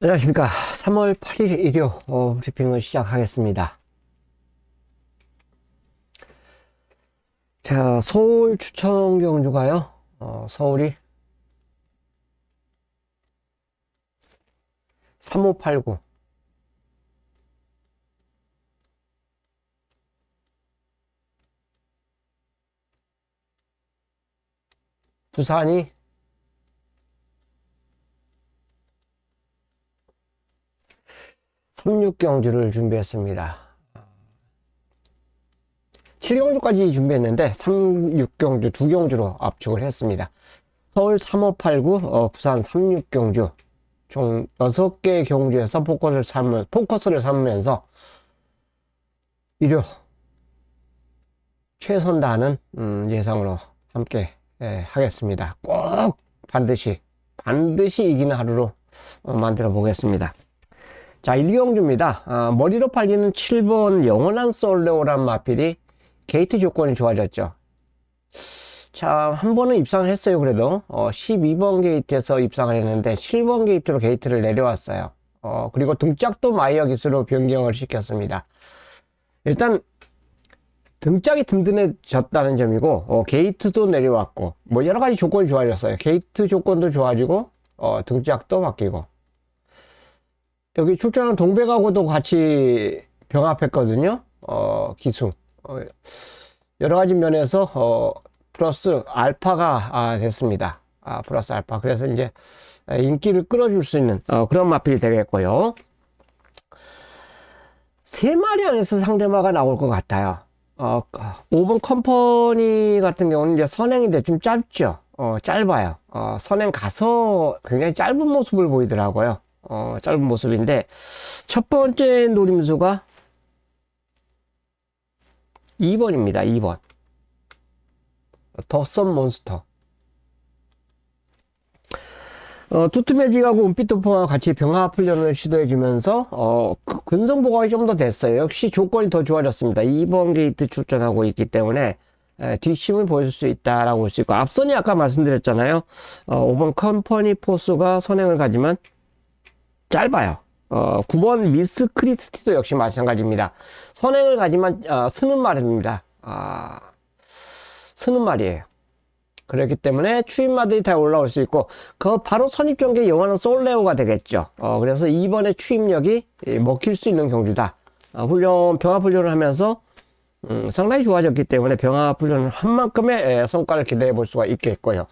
안녕하십니까. 3월 8일 일요 브리핑을 시작하겠습니다. 자, 서울 추천 경주가요. 서울이 3589, 부산이 36경주를 준비했습니다. 7경주까지 준비했는데 36경주 2경주로 압축을 했습니다. 서울 3589, 부산 36경주 총 6개 경주에서 포커스를 삼으면서 일요 최선다하는 예상으로 함께 하겠습니다. 꼭 반드시 이기는 하루로 만들어 보겠습니다. 자, 1경주입니다. 머리로 팔리는 7번 영원한 솔레오란 마필이 게이트 조건이 좋아졌죠. 자, 한 번은 입상을 했어요. 그래도 12번 게이트에서 입상을 했는데 7번 게이트로 게이트를 내려왔어요. 그리고 등짝도 마이어 기수로 변경을 시켰습니다. 일단 등짝이 든든해졌다는 점이고 게이트도 내려왔고 뭐 여러가지 조건이 좋아졌어요. 게이트 조건도 좋아지고 등짝도 바뀌고 여기 출전한 동백하고도 같이 병합했거든요. 기수 여러가지 면에서 플러스 알파가 됐습니다. 플러스 알파. 그래서 이제 인기를 끌어줄 수 있는 그런 마필이 되겠고요. 3마리 안에서 상대마가 나올 것 같아요. 5번 컴퍼니 같은 경우는 이제 선행인데 좀 짧죠. 짧아요. 선행 가서 굉장히 짧은 모습을 보이더라고요. 짧은 모습인데 첫 번째 노림수가 2번입니다. 2번 더선 몬스터. 투투매직하고 은빛도풍하고 같이 병합 훈련을 시도해주면서 근성 보강이 좀 더 됐어요. 역시 조건이 더 좋아졌습니다. 2번 게이트 출전하고 있기 때문에 뒷심을 보여줄 수 있다라고 볼 수 있고, 앞선이 아까 말씀드렸잖아요. 5번 컴퍼니 포스가 선행을 가지만 짧아요. 9번 미스 크리스티도 역시 마찬가지입니다. 선행을 가지만 스는 말입니다. 스는 말이에요. 그렇기 때문에 추임마들이 다 올라올 수 있고 그 바로 선입전개 영화는 솔레오가 되겠죠. 그래서 이번에 추임력이 먹힐 수 있는 경주다. 병합 훈련을 하면서 상당히 좋아졌기 때문에 병합 훈련을 한 만큼의 성과를 기대해 볼 수가 있겠고요.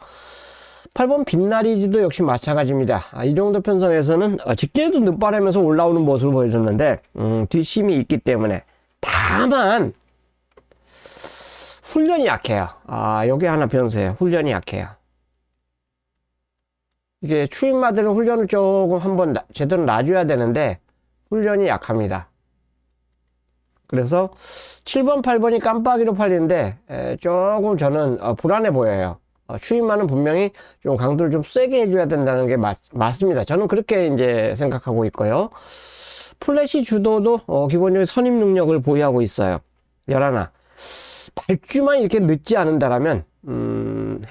8번 빛나리지도 역시 마찬가지입니다. 이 정도 편성에서는 직전에도 늦바람에서 올라오는 모습을 보여줬는데 뒷심이 있기 때문에, 다만 훈련이 약해요. 여기 하나 변수예요. 훈련이 약해요. 이게 추임마들은 훈련을 조금 한번 제대로 놔줘야 되는데 훈련이 약합니다. 그래서 7번, 8번이 깜빡이로 팔리는데 조금 저는 불안해 보여요. 추임마는 분명히 좀 강도를 좀 세게 해줘야 된다는 게 맞습니다. 저는 그렇게 이제 생각하고 있고요. 플래시 주도도 기본적인 선임 능력을 보유하고 있어요. 11. 발주만 이렇게 늦지 않는다라면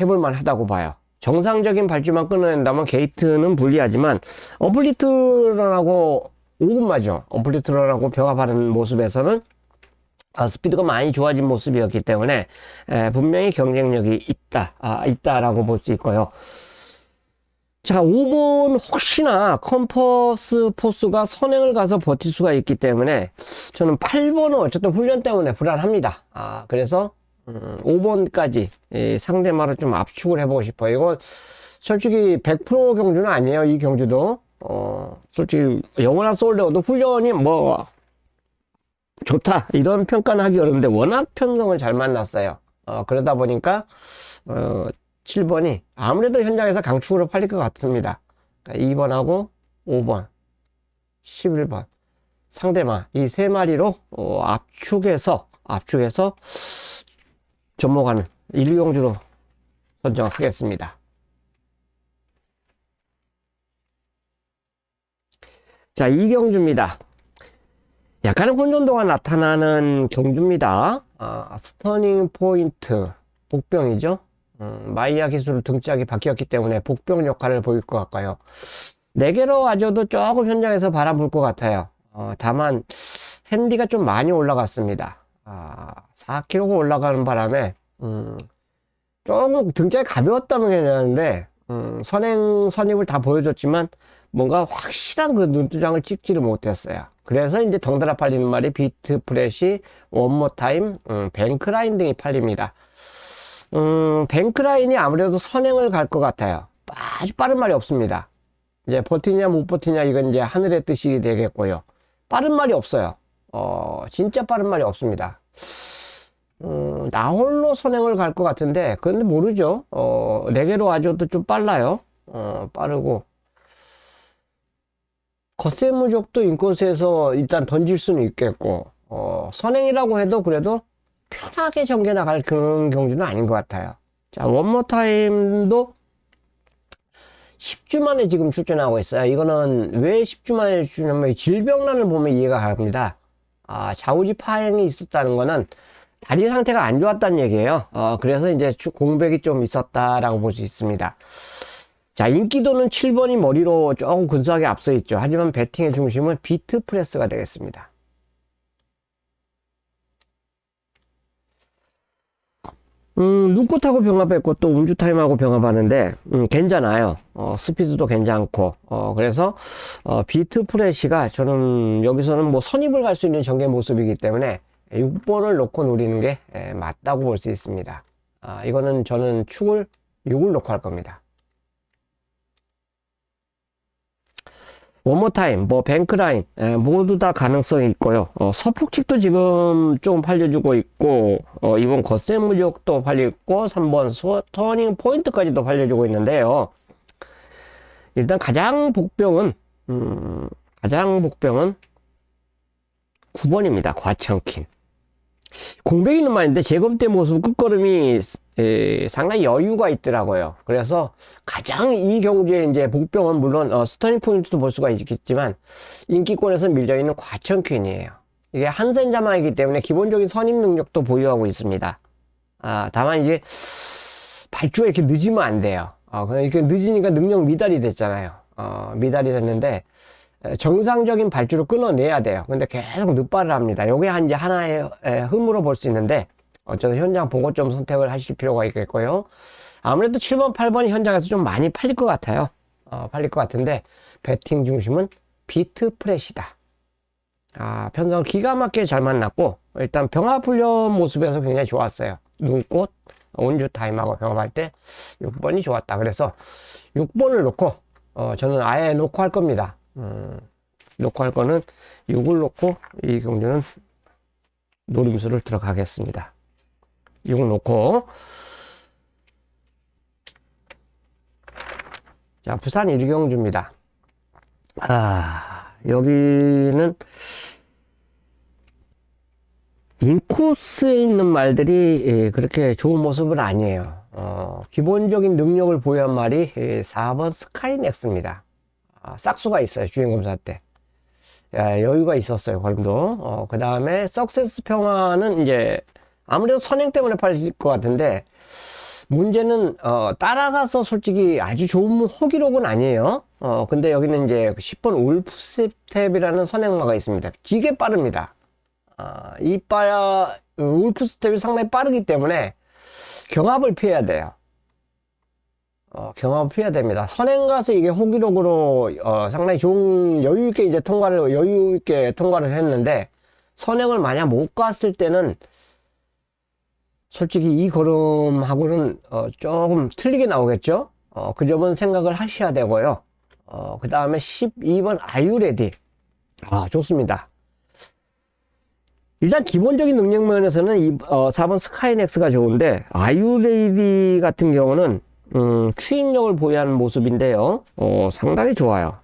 해볼만 하다고 봐요. 정상적인 발주만 끊어낸다면 게이트는 불리하지만 어플리트런하고 5분마죠. 어플리트런하고 병합하는 모습에서는 스피드가 많이 좋아진 모습이었기 때문에 분명히 경쟁력이 있다라고 볼 수 있고요. 자, 5번 혹시나 컴퍼스 포스가 선행을 가서 버틸 수가 있기 때문에 저는 8번은 어쨌든 훈련 때문에 불안합니다. 그래서 5번까지 상대마를 좀 압축을 해보고 싶어요. 이거 솔직히 100% 경주는 아니에요. 이 경주도 솔직히 영원한 솔레오도 훈련이 뭐 좋다 이런 평가는 하기 어려운데 워낙 편성을 잘 만났어요. 그러다 보니까 7번이 아무래도 현장에서 강축으로 팔릴 것 같습니다. 그러니까 2번하고 5번, 11번 상대마 이 3마리로 압축해서 접목하는 1경주로 선정하겠습니다. 자, 2경주입니다. 약간의 혼돈도가 나타나는 경주입니다. 스터닝 포인트 복병이죠. 마이야 기술 등짝이 바뀌었기 때문에 복병 역할을 보일 것 같고요. 4개로 가져도 조금 현장에서 바람 불 것 같아요. 다만 핸디가 좀 많이 올라갔습니다. 4kg가 올라가는 바람에 조금 등짝이 가벼웠다면 괜찮은데 선입을 다 보여줬지만 뭔가 확실한 그 눈두장을 찍지를 못했어요. 그래서 이제 덩달아 팔리는 말이 비트 프레시, 원모 타임, 뱅크라인 등이 팔립니다. 뱅크라인이 아무래도 선행을 갈 것 같아요. 아주 빠른 말이 없습니다. 이제 버티냐 못 버티냐 이건 이제 하늘의 뜻이 되겠고요. 빠른 말이 없어요. 진짜 빠른 말이 없습니다. 나 홀로 선행을 갈 것 같은데 그런데 모르죠. 4개로 와줘도 좀 빨라요. 빠르고 겉세 무적도 인코스에서 일단 던질 수는 있겠고 선행이라고 해도 그래도 편하게 전개 나갈 그런 경주는 아닌 것 같아요. 자, 원모 타임도 10주 만에 지금 출전하고 있어요. 이거는 왜 10주 만에 출전하면 질병란을 보면 이해가 갑니다. 좌우지 파행이 있었다는 거는 다리 상태가 안 좋았다는 얘기예요. 그래서 이제 공백이 좀 있었다라고 볼 수 있습니다. 자, 인기도는 7번이 머리로 조금 근소하게 앞서 있죠. 하지만 배팅의 중심은 비트 프레스가 되겠습니다. 눈꽃하고 병합했고 또 운주타임하고 병합하는데 괜찮아요. 스피드도 괜찮고 그래서 비트 프레시가 저는 여기서는 뭐 선입을 갈 수 있는 전개 모습이기 때문에 6번을 놓고 노리는 게 맞다고 볼 수 있습니다. 이거는 저는 축을 6을 놓고 할 겁니다. 원모타임, 뭐 뱅크라인 모두 다 가능성이 있고요. 서풍칙도 지금 좀 팔려주고 있고 이번 겉세무적도 팔려있고 3번 터닝 포인트까지도 팔려주고 있는데요. 일단 가장 복병은 9번입니다. 과천킨. 공백 있는 말인데 재검대 모습 끝걸음이 상당히 여유가 있더라고요. 그래서 가장 이 경주에 이제 복병은 물론 스터닝 포인트도 볼 수가 있겠지만 인기권에서 밀려있는 과천퀸이에요. 이게 한센 자마이기 때문에 기본적인 선임 능력도 보유하고 있습니다. 다만 이제 발주가 이렇게 늦으면 안 돼요. 그냥 이렇게 늦으니까 능력 미달이 됐잖아요. 미달이 됐는데 정상적인 발주를 끊어내야 돼요. 근데 계속 늦발을 합니다. 요게 이제 하나의 흠으로 볼 수 있는데 어쨌든 현장 보고 좀 선택을 하실 필요가 있겠고요. 아무래도 7번, 8번이 현장에서 좀 많이 팔릴 것 같아요. 팔릴 것 같은데 배팅 중심은 비트 프레시다. 편성을 기가 막히게 잘 만났고 일단 병합 훈련 모습에서 굉장히 좋았어요. 눈꽃, 운주 타임하고 병합할 때 6번이 좋았다. 그래서 6번을 놓고 저는 아예 놓고 할 겁니다. 놓고 할 거는 6을 놓고 이 경주는 노림수를 들어가겠습니다. 6을 놓고 자, 부산 1경주입니다. 여기는 인코스에 있는 말들이 그렇게 좋은 모습은 아니에요. 기본적인 능력을 보유한 말이 4번 스카이넥스입니다. 싹수가 있어요. 주행검사 때. 여유가 있었어요. 걸음도. 그 다음에 석세스 평화는 이제 아무래도 선행 때문에 팔릴 것 같은데 문제는 따라가서 솔직히 아주 좋은 호기록은 아니에요. 근데 여기는 이제 10번 울프 스텝이라는 선행마가 있습니다. 되게 빠릅니다. 울프 스텝이 상당히 빠르기 때문에 경합을 피해야 돼요. 경합을 피해야 됩니다. 선행 가서 이게 호기록으로 상당히 좋은 여유있게 이제 여유있게 통과를 했는데 선행을 만약 못 갔을 때는 솔직히 이 걸음하고는 조금 틀리게 나오겠죠. 그 점은 생각을 하셔야 되고요. 그 다음에 12번 아유레디. 좋습니다. 일단 기본적인 능력 면에서는 4번 스카이넥스가 좋은데 아유레디 같은 경우는 추인력을 보유하는 모습인데요. 상당히 좋아요.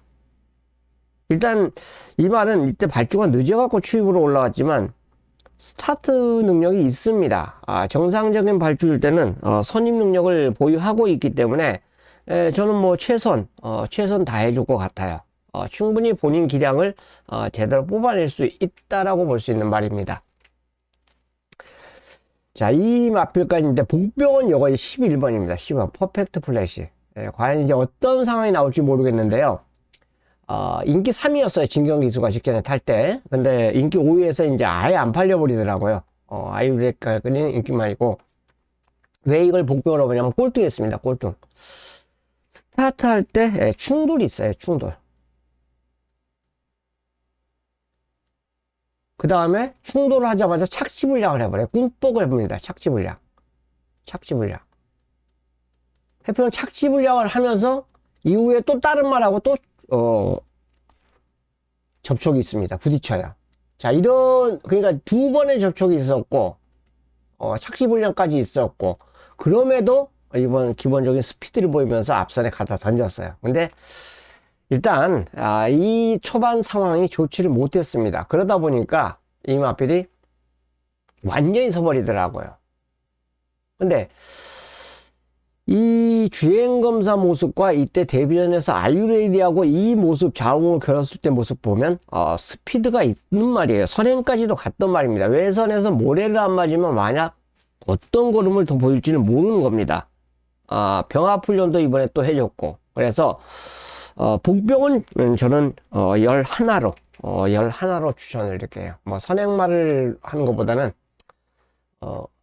일단 이 말은 이때 발주가 늦어갖고 추입으로 올라왔지만 스타트 능력이 있습니다. 정상적인 발주일 때는 선임 능력을 보유하고 있기 때문에 저는 뭐 최선 다 해줄 것 같아요. 충분히 본인 기량을 제대로 뽑아낼 수 있다라고 볼 수 있는 말입니다. 자, 이 마필까지인데 복병은 요거 11번입니다. 10번 퍼펙트 플래시. 과연 이제 어떤 상황이 나올지 모르겠는데요. 인기 3위였어요. 진경기수가 직전에 탈 때. 근데 인기 5위에서 이제 아예 안 팔려버리더라고요. 아이유레카는 인기만이고. 왜 이걸 복병으로 보냐면 꼴등했습니다. 꼴등. 스타트 할 때 충돌이 있어요. 충돌. 그 다음에 충돌을 하자마자 착지불량을 해버려요. 꿈뻑을 해봅니다. 착지불량. 착지불량. 해표는 착지불량을 하면서 이후에 또 다른 말하고 또 접촉이 있습니다. 부딪혀요. 자, 그러니까 두 번의 접촉이 있었고, 착지불량까지 있었고, 그럼에도 이번 기본적인 스피드를 보이면서 앞선에 갖다 던졌어요. 근데 일단 이 초반 상황이 좋지를 못했습니다. 그러다 보니까 이 마필이 완전히 서버리더라고요. 근데 이 주행검사 모습과 이때 데뷔전에서 아유레일리하고 이 모습 좌우을 겨뤘을 때 모습 보면 스피드가 있는 말이에요. 선행까지도 갔던 말입니다. 외선에서 모래를 안 맞으면 만약 어떤 걸음을 더 보일지는 모르는 겁니다. 병합훈련도 이번에 또 해줬고, 그래서 복병은 저는 11로 추천을 이렇게 해요. 뭐 선행말을 하는 것보다는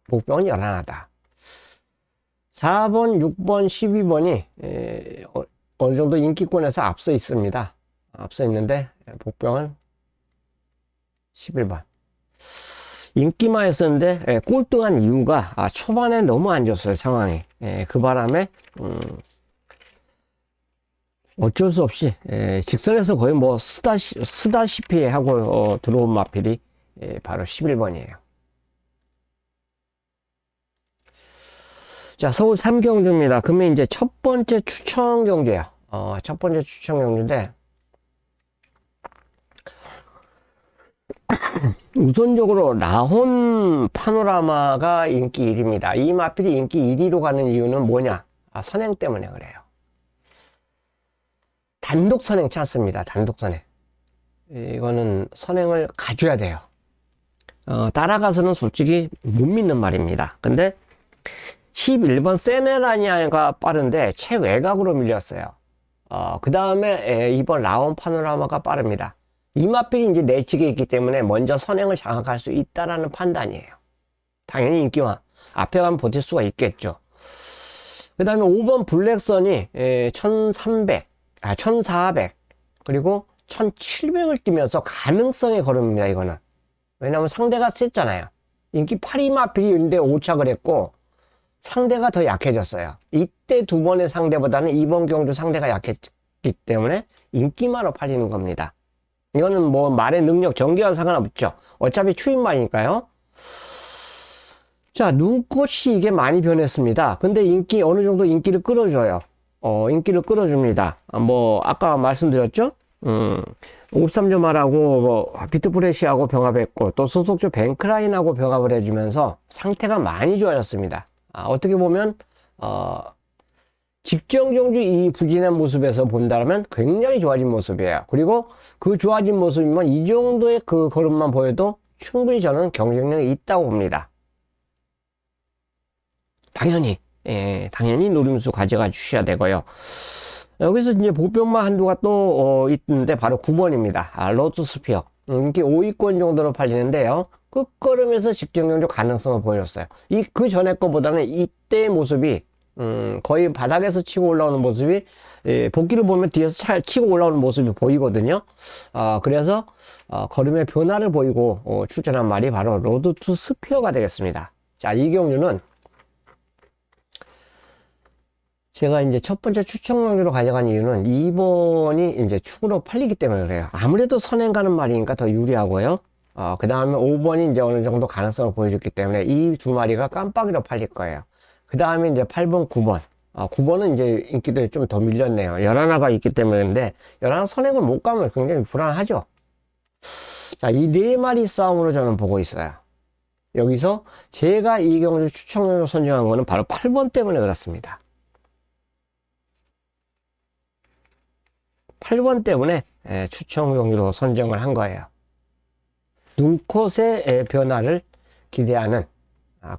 복병은 11다. 4번, 6번, 12번이 어느 정도 인기권에서 앞서 있습니다. 앞서 있는데 복병은 11번. 인기마였었는데 꼴등한 이유가 초반에 너무 안 좋았어요. 상황이. 그 바람에 어쩔 수 없이 직선에서 거의 뭐 쓰다시피 하고 들어온 마필이 바로 11번이에요. 자, 서울 3경주입니다. 그러면 이제 첫 번째 추천 경주예요. 첫 번째 추천 경주인데 우선적으로 라혼 파노라마가 인기 1위입니다. 이 마필이 인기 1위로 가는 이유는 뭐냐? 선행 때문에 그래요. 단독 선행 찾습니다. 단독 선행. 이거는 선행을 가져야 돼요. 따라가서는 솔직히 못 믿는 말입니다. 근데 11번 세네라니아가 빠른데 최외곽으로 밀렸어요. 그 다음에 이번 라온 파노라마가 빠릅니다. 이 마필이 이제 내측에 있기 때문에 먼저 선행을 장악할 수 있다라는 판단이에요. 당연히 인기와 앞에 가면 버틸 수가 있겠죠. 그 다음에 5번 블랙선이 1300, 1400 그리고 1700을 뛰면서 가능성의 걸음입니다. 이거는 왜냐하면 상대가 셌잖아요. 인기 8위 마필이 있는데 5착을 했고 상대가 더 약해졌어요. 이때 두 번의 상대보다는 이번 경주 상대가 약했기 때문에 인기마로 팔리는 겁니다. 이거는 뭐 말의 능력, 전개와 상관없죠. 어차피 추임말이니까요. 자, 눈꽃이 이게 많이 변했습니다. 근데 어느 정도 인기를 끌어줘요. 인기를 끌어줍니다. 뭐 아까 말씀드렸죠. 53점 말하고 뭐 비트프레시하고 병합했고 또 소속주 벤크라인하고 병합을 해주면서 상태가 많이 좋아졌습니다. 어떻게 보면 직전 경주 이 부진한 모습에서 본다면 굉장히 좋아진 모습이에요. 그리고 그 좋아진 모습이면 이 정도의 그 걸음만 보여도 충분히 저는 경쟁력이 있다고 봅니다. 당연히 노림수 가져가 주셔야 되고요. 여기서 이제 복병만 한두가 또 있는데 바로 9번입니다. 로투스피어. 인기 5위권 정도로 팔리는데요. 끝걸음에서 직전 경주 가능성을 보여줬어요. 그 전에 거보다는 이때의 모습이 거의 바닥에서 치고 올라오는 모습이 복귀를 보면 뒤에서 치고 올라오는 모습이 보이거든요. 그래서 걸음의 변화를 보이고 출전한 말이 바로 로드 투 스피어가 되겠습니다. 자, 이 경주는 제가 이제 첫 번째 추천 경주로 가져간 이유는 2번이 이제 축으로 팔리기 때문에 그래요. 아무래도 선행 가는 말이니까 더 유리하고요. 그 다음에 5번이 이제 어느 정도 가능성을 보여줬기 때문에 이 두 마리가 깜빡이로 팔릴 거예요. 그 다음에 이제 8번, 9번. 9번은 이제 인기도 좀 더 밀렸네요. 11화가 있기 때문인데, 11화 선행을 못 가면 굉장히 불안하죠. 자, 이 네 마리 싸움으로 저는 보고 있어요. 여기서 제가 이 경주 추천으로 선정한 거는 바로 8번 때문에 그렇습니다. 8번 때문에 추천 경주로 선정을 한 거예요. 눈꽃의 변화를 기대하는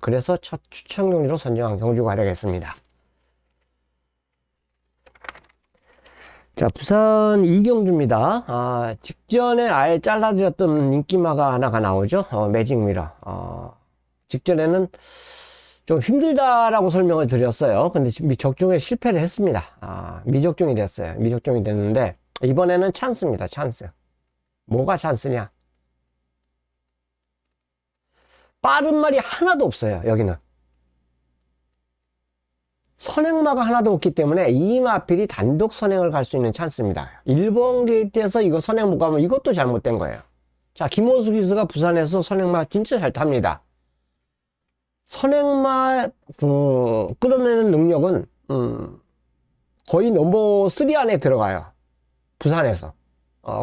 그래서 첫 추천 경주로 선정한 경주가 되겠습니다. 자, 부산 이경주입니다. 직전에 아예 잘라드렸던 인기마가 하나가 나오죠. 매직 미러. 직전에는 좀 힘들다라고 설명을 드렸어요. 근데 적중에 실패를 했습니다. 미적중이 됐어요. 미적중이 됐는데, 이번에는 찬스입니다. 찬스. 뭐가 찬스냐? 빠른 말이 하나도 없어요. 여기는. 선행마가 하나도 없기 때문에 이 마필이 단독 선행을 갈 수 있는 찬스입니다. 1번 게이트에서 이거 선행 못 가면 이것도 잘못된 거예요. 자, 김호수 기수가 부산에서 선행마 진짜 잘 탑니다. 선행마 끌어내는 능력은 거의 넘버 3 안에 들어가요. 부산에서.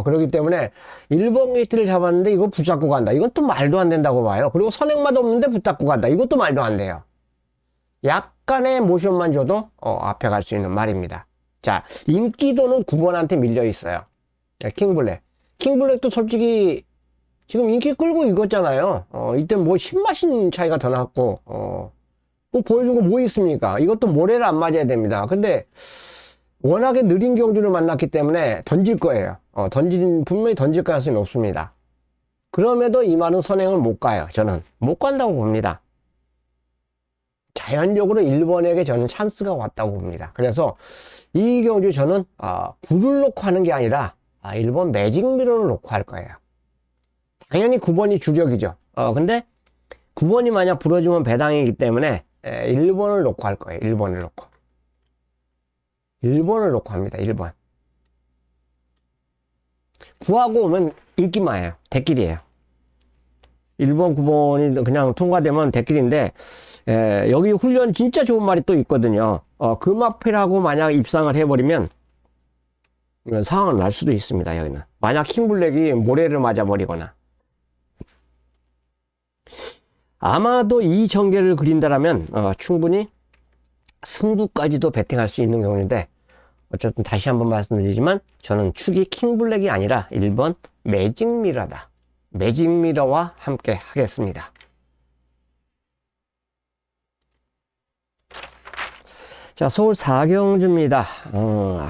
그렇기 때문에 1번 게이트를 잡았는데 이거 붙잡고 간다. 이건 또 말도 안 된다고 봐요. 그리고 선행마도 없는데 붙잡고 간다. 이것도 말도 안 돼요. 약간의 모션만 줘도 앞에 갈 수 있는 말입니다. 자, 인기도는 9번한테 밀려 있어요. 킹블랙. 킹블랙도 솔직히 지금 인기 끌고 이겼잖아요. 이때 뭐 10마신 차이가 더 났고 뭐 보여준 거 뭐 있습니까? 이것도 모래를 안 맞아야 됩니다. 근데 워낙에 느린 경주를 만났기 때문에 던질 거예요. 분명히 던질 가능성이 높습니다. 그럼에도 이 말은 선행을 못 가요. 저는 못 간다고 봅니다. 자연적으로 1번에게 저는 찬스가 왔다고 봅니다. 그래서 이 경주 저는 불을 놓고 하는 게 아니라 1번 매직 미러를 놓고 할 거예요. 당연히 9번이 주력이죠. 근데 9번이 만약 부러지면 배당이기 때문에 1번을 놓고 할 거예요. 1번을 놓고. 1번을 놓고 합니다. 1번. 9하고 오면 인기마예요. 대길이에요. 1번, 9번이 그냥 통과되면 대길인데 여기 훈련 진짜 좋은 말이 또 있거든요. 그 마필하고 만약 입상을 해버리면 상황은 날 수도 있습니다. 여기는 만약 킹블랙이 모래를 맞아버리거나 아마도 이 전개를 그린다라면 충분히 승부까지도 베팅할 수 있는 경우인데 어쨌든 다시 한번 말씀드리지만 저는 축이 킹블랙이 아니라 1번 매직 미러다. 매직 미러와 함께 하겠습니다. 자, 서울 사경주입니다.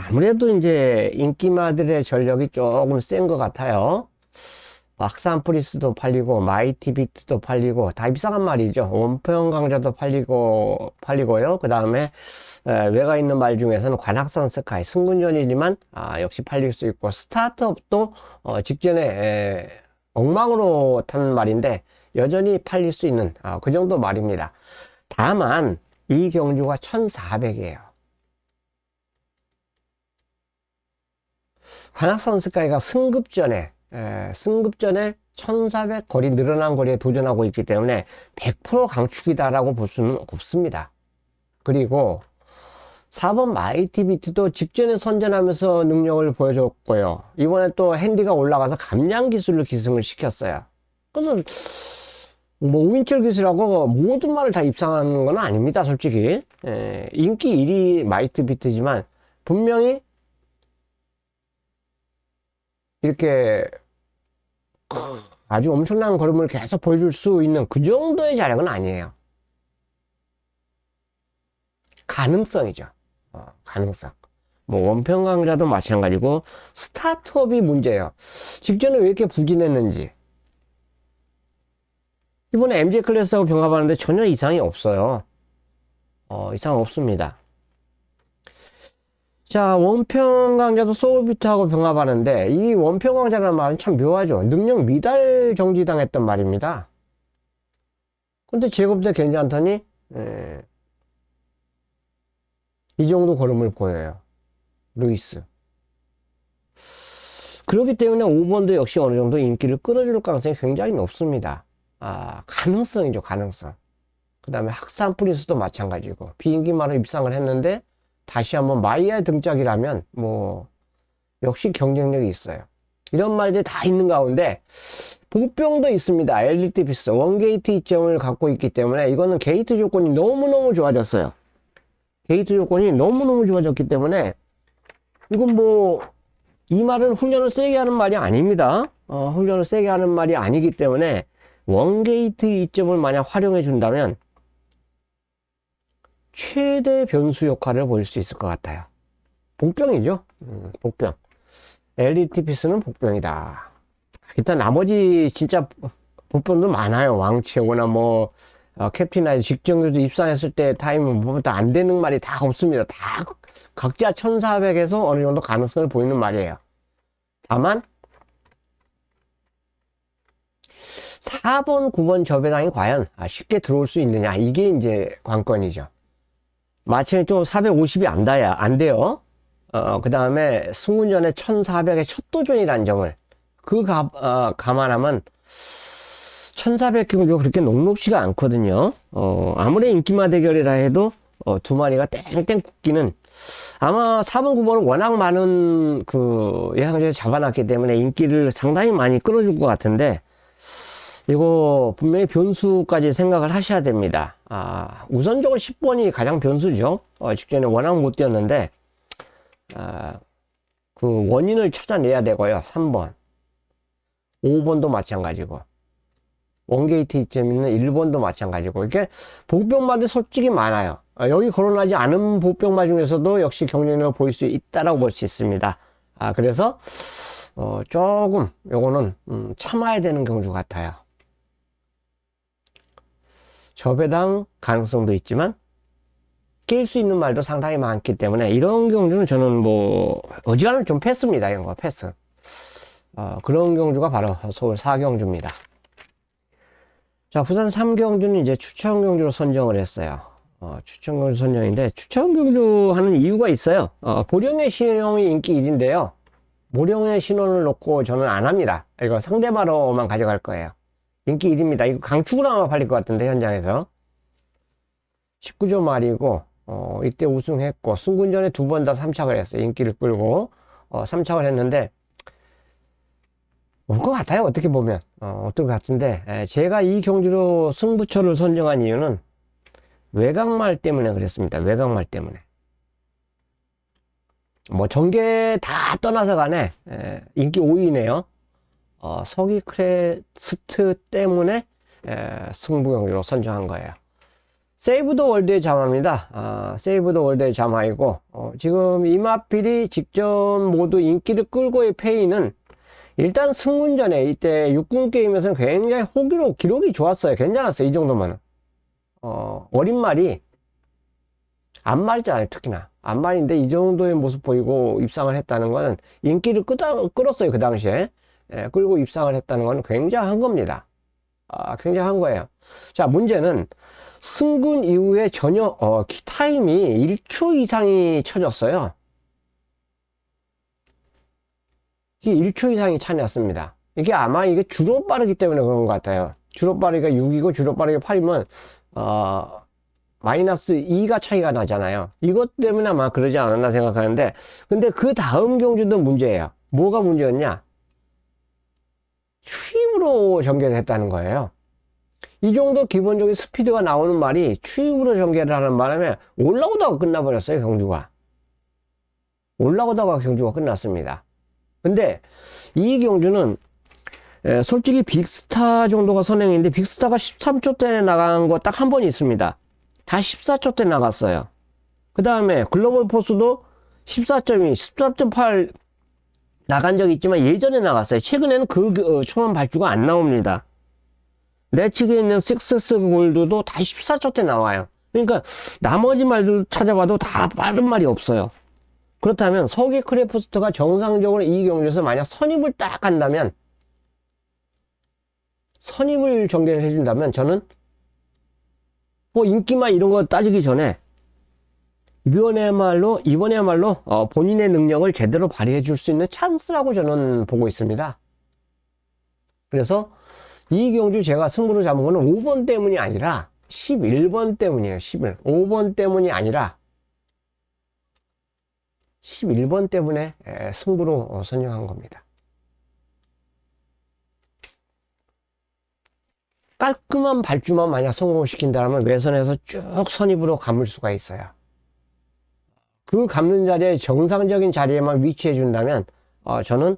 아무래도 이제 인기마들의 전력이 조금 센 것 같아요. 박산 프리스도 팔리고, 마이티 비트도 팔리고, 다 입상한 말이죠. 원평 강자도 팔리고요. 그 다음에, 외가 있는 말 중에서는 관악산 스카이, 승군전이지만, 역시 팔릴 수 있고, 스타트업도, 직전에, 엉망으로 탄 말인데, 여전히 팔릴 수 있는, 그 정도 말입니다. 다만, 이 경주가 1400이에요. 관악산 스카이가 승급전에 1400 거리 늘어난 거리에 도전하고 있기 때문에 100% 강축이다라고 볼 수는 없습니다. 그리고 4번 마이티 비트도 직전에 선전하면서 능력을 보여줬고요. 이번에 또 핸디가 올라가서 감량 기술을 기승을 시켰어요. 그래서 뭐 우인철 기술하고 모든 말을 다 입상하는 건 아닙니다. 솔직히 인기 1위 마이티 비트지만 분명히 이렇게 아주 엄청난 걸음을 계속 보여줄 수 있는 그 정도의 자력은 아니에요. 가능성이죠. 가능성. 뭐 원평 강자도 마찬가지고 스타트업이 문제예요. 직전에 왜 이렇게 부진했는지. 이번에 MJ 클래스하고 병합하는데 전혀 이상이 없어요. 이상 없습니다. 자, 원평 강자도 소울비트하고 병합하는데 이 원평 강자라는 말은 참 묘하죠. 능력 미달 정지당했던 말입니다. 근데 제곱대 괜찮더니 이 정도 걸음을 보여요. 루이스. 그렇기 때문에 5번도 역시 어느 정도 인기를 끌어줄 가능성이 굉장히 높습니다. 가능성이죠, 가능성. 그 다음에 학산 프리스도 마찬가지고 비인기마로 입상을 했는데 다시 한번 마이야의 등짝이라면 뭐 역시 경쟁력이 있어요. 이런 말들 다 있는 가운데 복병도 있습니다. 엘리트 피스 원게이트 이점을 갖고 있기 때문에 이거는 게이트 조건이 너무너무 좋아졌어요. 게이트 조건이 너무너무 좋아졌기 때문에 이건 뭐 이 말은 훈련을 세게 하는 말이 아닙니다. 훈련을 세게 하는 말이 아니기 때문에 원게이트 이점을 만약 활용해 준다면 최대 변수 역할을 보일 수 있을 것 같아요. 복병이죠. 복병. 엘리트 피스는 복병이다. 일단 나머지 진짜 복병도 많아요. 왕치어나 뭐 캡틴 아이 직전에도 입상했을 때 타임은 뭐부터 안 되는 말이 다 없습니다. 다 각자 1400에서 어느 정도 가능성을 보이는 말이에요. 다만 4번, 9번 저배당이 과연 쉽게 들어올 수 있느냐, 이게 이제 관건이죠. 마침내 좀 450이 안 돼요. 그 다음에 승군전에 1400의 첫 도전이라는 점을 감안하면 1400 경주가 그렇게 녹록지가 않거든요. 아무리 인기마 대결이라 해도 두 마리가 땡땡 굳기는, 아마 4번, 9번은 워낙 많은 그 예상전에 잡아놨기 때문에 인기를 상당히 많이 끌어줄 것 같은데, 이거 분명히 변수까지 생각을 하셔야 됩니다. 우선적으로 10번이 가장 변수죠. 직전에 워낙 못 뛰었는데, 그 원인을 찾아내야 되고요. 3번, 5번도 마찬가지고, 원게이트 이점 있는 1번도 마찬가지고, 이렇게 복병마도 솔직히 많아요. 여기 거론하지 않은 복병마 중에서도 역시 경쟁력을 보일 수 있다라고 볼 수 있습니다. 그래서 조금 요거는 참아야 되는 경주 같아요. 저배당 가능성도 있지만 낄 수 있는 말도 상당히 많기 때문에 이런 경주는 저는 뭐 어지간하면 좀 패스입니다. 이런 거 패스. 그런 경주가 바로 서울 4경주입니다. 자, 부산 3경주는 이제 추천 경주로 선정을 했어요. 추천 경주 선정인데, 추천 경주 하는 이유가 있어요. 보령의 신용이 인기 1인데요. 보령의 신원을 놓고 저는 안 합니다. 이거 상대마로만 가져갈 거예요. 인기 1입니다. 이거 강축으로 아마 팔릴 것 같은데, 현장에서. 19조 말이고, 이때 우승했고, 승군전에 2번 다 3착을 했어요. 인기를 끌고, 3착을 했는데, 올 것 같아요. 어떻게 보면. 어떨 것 같은데, 제가 이 경주로 승부처를 선정한 이유는 외곽말 때문에 그랬습니다. 외곽말 때문에. 뭐, 전개 다 떠나서 간에, 인기 5위네요. 서기 크레스트 때문에 승부 경주로 선정한 거예요. 세이브 더 월드의 자마입니다. 세이브 더 월드의 자마이고, 지금 이마필이 직전 모두 인기를 끌고의 페이는, 일단 승군전에 이때 6군 게임에서는 굉장히 기록이 좋았어요. 괜찮았어요. 이 정도면. 어린 말이 안 말이잖아요. 특히나 안 말인데 이 정도의 모습 보이고 입상을 했다는 거는 인기를 끌었어요. 그 당시에. 끌고 입상을 했다는 건 굉장한 겁니다. 굉장한 거예요. 자, 문제는 승군 이후에 전혀 타임이 1초 이상이 쳐졌어요. 이게 1초 이상이 차냈습니다. 이게 아마 이게 주로 빠르기 때문에 그런 것 같아요. 주로 빠르기가 6이고 주로 빠르기가 8이면 마이너스 2가 차이가 나잖아요. 이것 때문에 아마 그러지 않았나 생각하는데, 근데 그 다음 경주도 문제예요. 뭐가 문제였냐? 추입으로 전개를 했다는 거예요. 이 정도 기본적인 스피드가 나오는 말이 추입으로 전개를 하는 바람에 올라오다가 끝나버렸어요. 경주가. 올라오다가 경주가 끝났습니다. 근데 이 경주는 솔직히 빅스타 정도가 선행인데, 빅스타가 13초 때 나간 거 딱 한 번 있습니다. 다 14초 때 나갔어요. 그 다음에 글로벌 포스도 14.8 나간 적이 있지만 예전에 나갔어요. 최근에는 그 초반 발주가 안 나옵니다. 내 측에 있는 식스스 골드도 다 14초 때 나와요. 그러니까 나머지 말들 찾아봐도 다 빠른 말이 없어요. 그렇다면 서기 크래프트가 정상적으로 이 경주에서 만약 선입을 딱 한다면, 선입을 전개를 해준다면, 저는 뭐 인기만 이런 거 따지기 전에 이번에야말로 본인의 능력을 제대로 발휘해 줄 수 있는 찬스라고 저는 보고 있습니다. 그래서 이 경주 제가 승부를 잡은 거는 5번 때문이 아니라 11번 때문이에요. 5번 때문이 아니라 11번 때문에 승부로 선정한 겁니다. 깔끔한 발주만 만약 성공시킨다면 외선에서 쭉 선입으로 감을 수가 있어요. 그 감는 자리에 정상적인 자리에만 위치해 준다면 저는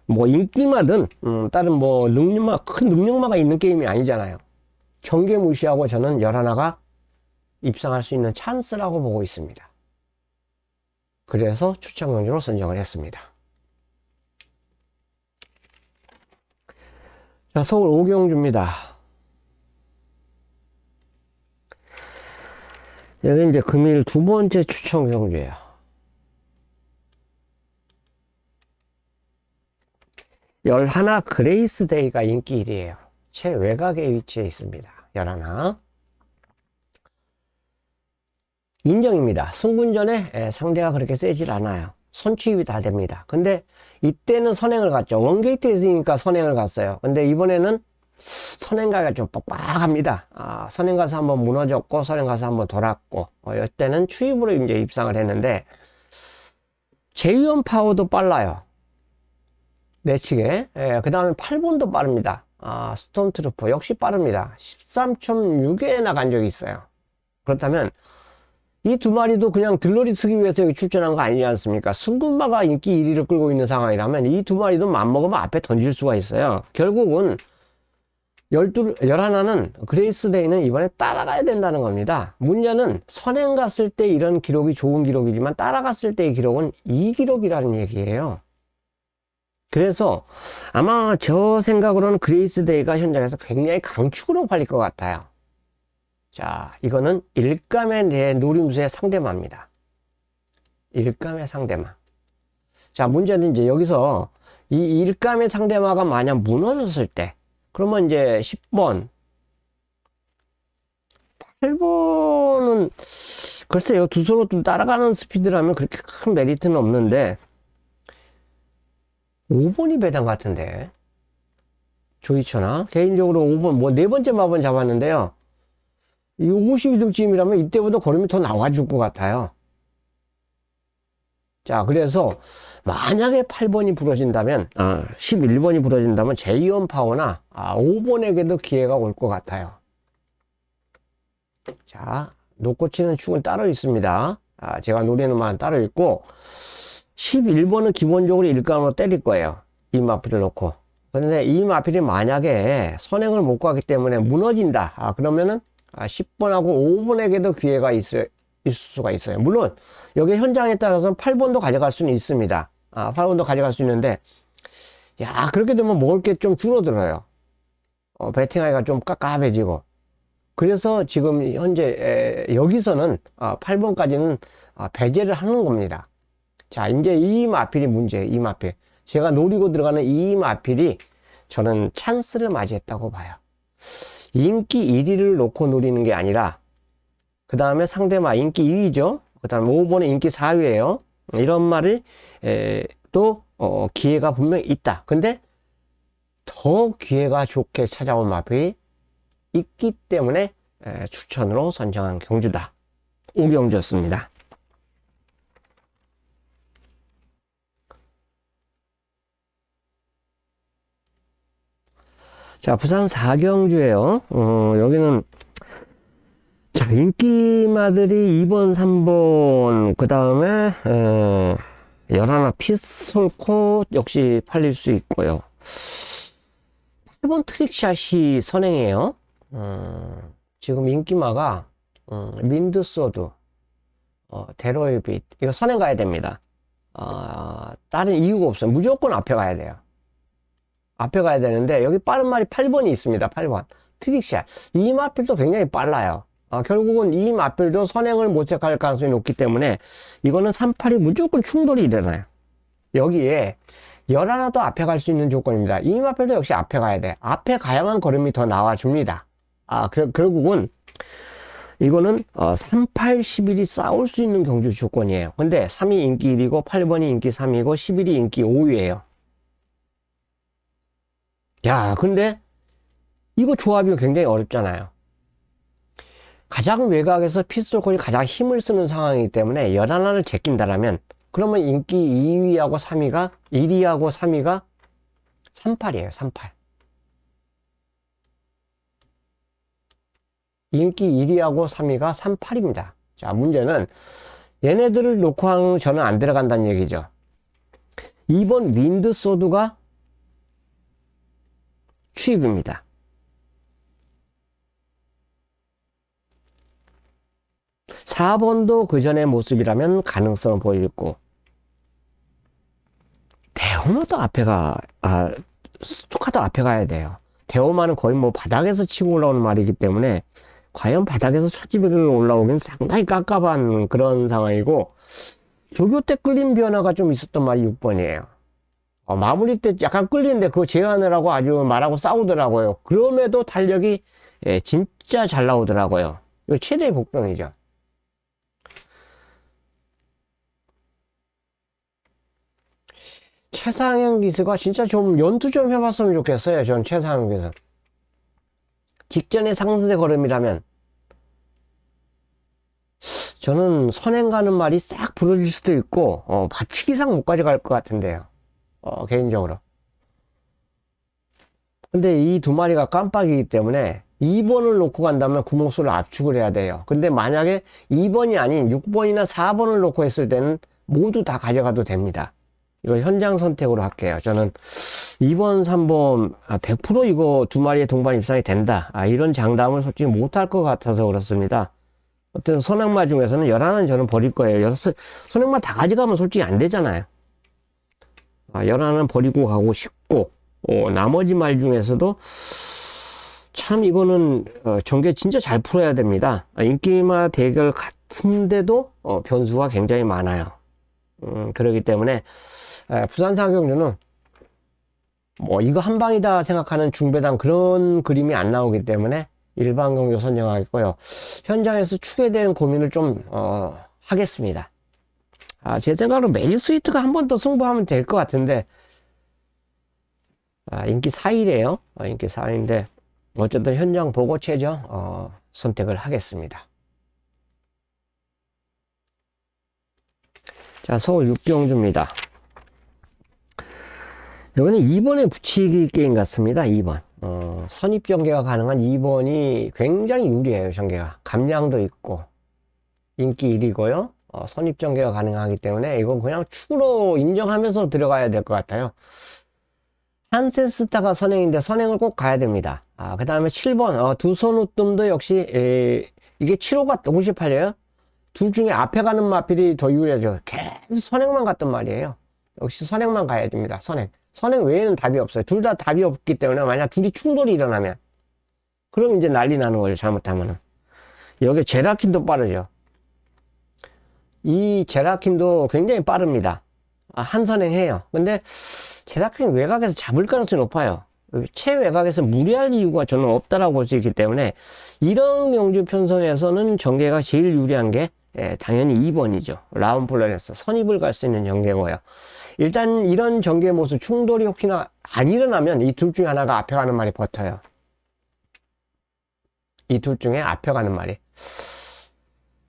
뭐 인기마든 다른 뭐 큰 능력마가 있는 게임이 아니잖아요. 전개 무시하고 저는 11가 입상할 수 있는 찬스라고 보고 있습니다. 그래서 추천 경주로 선정을 했습니다. 자, 서울 오경주입니다. 여기 이제 금일 두 번째 추천 경주예요. 열하나 그레이스데이가 인기 1위에요. 최외곽에 위치해 있습니다. 열하나. 인정입니다. 승분전에 상대가 그렇게 세질 않아요. 선취입이 다 됩니다. 근데 이때는 선행을 갔죠. 원게이트에 있으니까 선행을 갔어요. 근데 이번에는 선행가가 좀 빡빡합니다. 선행 가서 한번 무너졌고, 선행 가서 한번 돌았고, 이때는 추입으로 이제 입상을 했는데, 제이원 파워도 빨라요. 내치게. 그 다음에 8번도 빠릅니다. 스톰트루퍼 역시 빠릅니다. 13.6에 나간 적이 있어요. 그렇다면, 이 두 마리도 그냥 들러리 쓰기 위해서 여기 출전한 거 아니지 않습니까? 승분마가 인기 1위를 끌고 있는 상황이라면 이 두 마리도 맘먹으면 앞에 던질 수가 있어요. 결국은 11는 그레이스데이는 이번에 따라가야 된다는 겁니다. 문제는 선행 갔을 때 이런 기록이 좋은 기록이지만 따라갔을 때의 기록은 이 기록이라는 얘기예요. 그래서 아마 저 생각으로는 그레이스데이가 현장에서 굉장히 강축으로 팔릴 것 같아요. 자, 이거는 일감의 내 노림수의 상대마입니다. 일감의 상대마. 자, 문제는 이제 여기서 이 일감의 상대마가 만약 무너졌을 때, 그러면 이제 10번, 8번은, 글쎄요, 두 손으로 좀 따라가는 스피드라면 그렇게 큰 메리트는 없는데, 5번이 배당 같은데, 조이처나, 개인적으로 5번, 뭐, 네 번째 마번 잡았는데요. 이 52등쯤이라면 이때보다 걸음이 더 나와줄 것 같아요. 자, 그래서 만약에 8번이 부러진다면, 11번이 부러진다면 제이원 파워나 5번에게도 기회가 올 것 같아요. 자, 놓고 치는 축은 따로 있습니다. 제가 노리는 말은 따로 있고, 11번은 기본적으로 일감으로 때릴 거예요. 이 마필을 놓고. 그런데 이 마필이 만약에 선행을 못 가기 때문에 무너진다. 그러면은 10번하고 5번에게도 기회가 있을 수가 있어요. 물론 여기 현장에 따라서는 8번도 가져갈 수는 있습니다. 8번도 가져갈 수 있는데, 야, 그렇게 되면 먹을 게 좀 줄어들어요. 배팅하기가 좀 깝깝해지고. 그래서 지금 현재 여기서는 8번까지는 배제를 하는 겁니다. 자, 이제 이 마필이 문제예요. 이 마필. 제가 노리고 들어가는 이 마필이 저는 찬스를 맞이했다고 봐요. 인기 1위를 놓고 노리는 게 아니라, 그 다음에 상대마 인기 2위죠. 그 다음에 5번에 인기 4위예요. 이런 말을 또 기회가 분명히 있다. 근데 더 기회가 좋게 찾아온 마필이 있기 때문에 추천으로 선정한 경주다. 오경주였습니다. 자, 부산 4경주예요. 여기는 자, 인기마들이 2번, 3번, 그 다음에 11 피스톨코 역시 팔릴 수 있고요. 8번 트릭샷이 선행이에요. 지금 인기마가 윈드소드, 데로이빗, 이거 선행 가야 됩니다. 다른 이유가 없어요. 무조건 앞에 가야 돼요. 앞에 가야 되는데, 여기 빠른 말이 8번이 있습니다. 8번. 트릭샷. 이 마필도 굉장히 빨라요. 결국은 이 마필도 선행을 못 체크할 가능성이 높기 때문에, 이거는 3-8이 무조건 충돌이 일어나요. 여기에 11도 앞에 갈 수 있는 조건입니다. 이 마필도 역시 앞에 가야 돼. 앞에 가야만 걸음이 더 나와줍니다. 결국은, 이거는 3-8, 11이 싸울 수 있는 경주 조건이에요. 근데 3이 인기 1이고 8번이 인기 3이고 11이 인기 5위예요. 야, 근데 이거 조합이 굉장히 어렵잖아요. 가장 외곽에서 피스톨콜이 가장 힘을 쓰는 상황이기 때문에 11을 제낀다라면, 그러면 인기 2위하고 3위가 1위하고 3위가 3-8이에요. 3-8. 인기 1위하고 3위가 3-8입니다. 자, 문제는 얘네들을 놓고 하는 저는 안 들어간다는 얘기죠. 2번 윈드소드가 추입입니다. 4번도 그 전의 모습이라면 가능성을 보이고, 대호마도 스토카도 앞에 가야 돼요. 대호마는 거의 뭐 바닥에서 치고 올라오는 말이기 때문에, 과연 바닥에서 첫지배기를 올라오긴 상당히 깝깝한 그런 상황이고, 조교 때 끌림 변화가 좀 있었던 말이 6번이에요. 마무리 때 약간 끌리는데 그거 제어하느라고 아주 말하고 싸우더라고요. 그럼에도 탄력이 진짜 잘 나오더라고요. 이거 최대의 복병이죠. 최상현 기수가 진짜 좀 연투 좀 해봤으면 좋겠어요. 전 최상현 기수. 직전에 상승세 걸음이라면 저는 선행 가는 말이 싹 부러질 수도 있고 받치기 이상 못 가져갈 것 같은데요. 개인적으로. 근데 이 두 마리가 깜빡이기 때문에 2번을 놓고 간다면 구멍수를 압축을 해야 돼요. 근데 만약에 2번이 아닌 6번이나 4번을 놓고 했을 때는 모두 다 가져가도 됩니다. 이거 현장 선택으로 할게요. 저는 2번, 3번 100% 이거 두 마리의 동반 입상이 된다. 이런 장담을 솔직히 못할 것 같아서 그렇습니다. 어떤 선행마 중에서는 11은 저는 버릴 거예요. 선행마 다 가져가면 솔직히 안 되잖아요. 11은 버리고 가고 싶고, 나머지 말 중에서도 참 이거는 전개 진짜 잘 풀어야 됩니다. 인기마 대결 같은데도 변수가 굉장히 많아요. 그렇기 때문에 부산상경주는 뭐 이거 한 방이다 생각하는 중배당 그런 그림이 안 나오기 때문에 일반 경주 선정하겠고요. 현장에서 추게 된 고민을 좀 하겠습니다. 제 생각으로 매직 스위트가 한 번 더 승부하면 될 것 같은데 인기 4위래요. 인기 4위인데 어쨌든 현장 보고 최저 선택을 하겠습니다. 자, 서울 육경주입니다. 이거는 2번에 붙이기 게임 같습니다. 2번. 선입 전개가 가능한 2번이 굉장히 유리해요. 전개가. 감량도 있고 인기 1위고요. 선입 전개가 가능하기 때문에 이건 그냥 축으로 인정하면서 들어가야 될 것 같아요. 한센스타가 선행인데 선행을 꼭 가야 됩니다. 그 다음에 7번 두 손 웃듬도 역시 이게 7호가 동시에 팔려요. 둘 중에 앞에 가는 마필이 더 유리하죠. 계속 선행만 갔단 말이에요. 역시 선행만 가야 됩니다. 선행 외에는 답이 없어요. 둘 다 답이 없기 때문에 만약 둘이 충돌이 일어나면 그럼 이제 난리 나는 거죠. 잘못하면은. 여기 제라킨도 빠르죠. 이 제라킨도 굉장히 빠릅니다. 한 선행해요. 근데 제라킨 외곽에서 잡을 가능성이 높아요. 최외곽에서 무리할 이유가 저는 없다라고 볼 수 있기 때문에 이런 경주 편성에서는 전개가 제일 유리한 게 당연히 2번이죠. 라운플러에서 선입을 갈 수 있는 전개고요. 일단 이런 전개 모습 충돌이 혹시나 안 일어나면 이 둘 중에 하나가 앞에 가는 말이 버텨요. 이 둘 중에 앞에 가는 말이.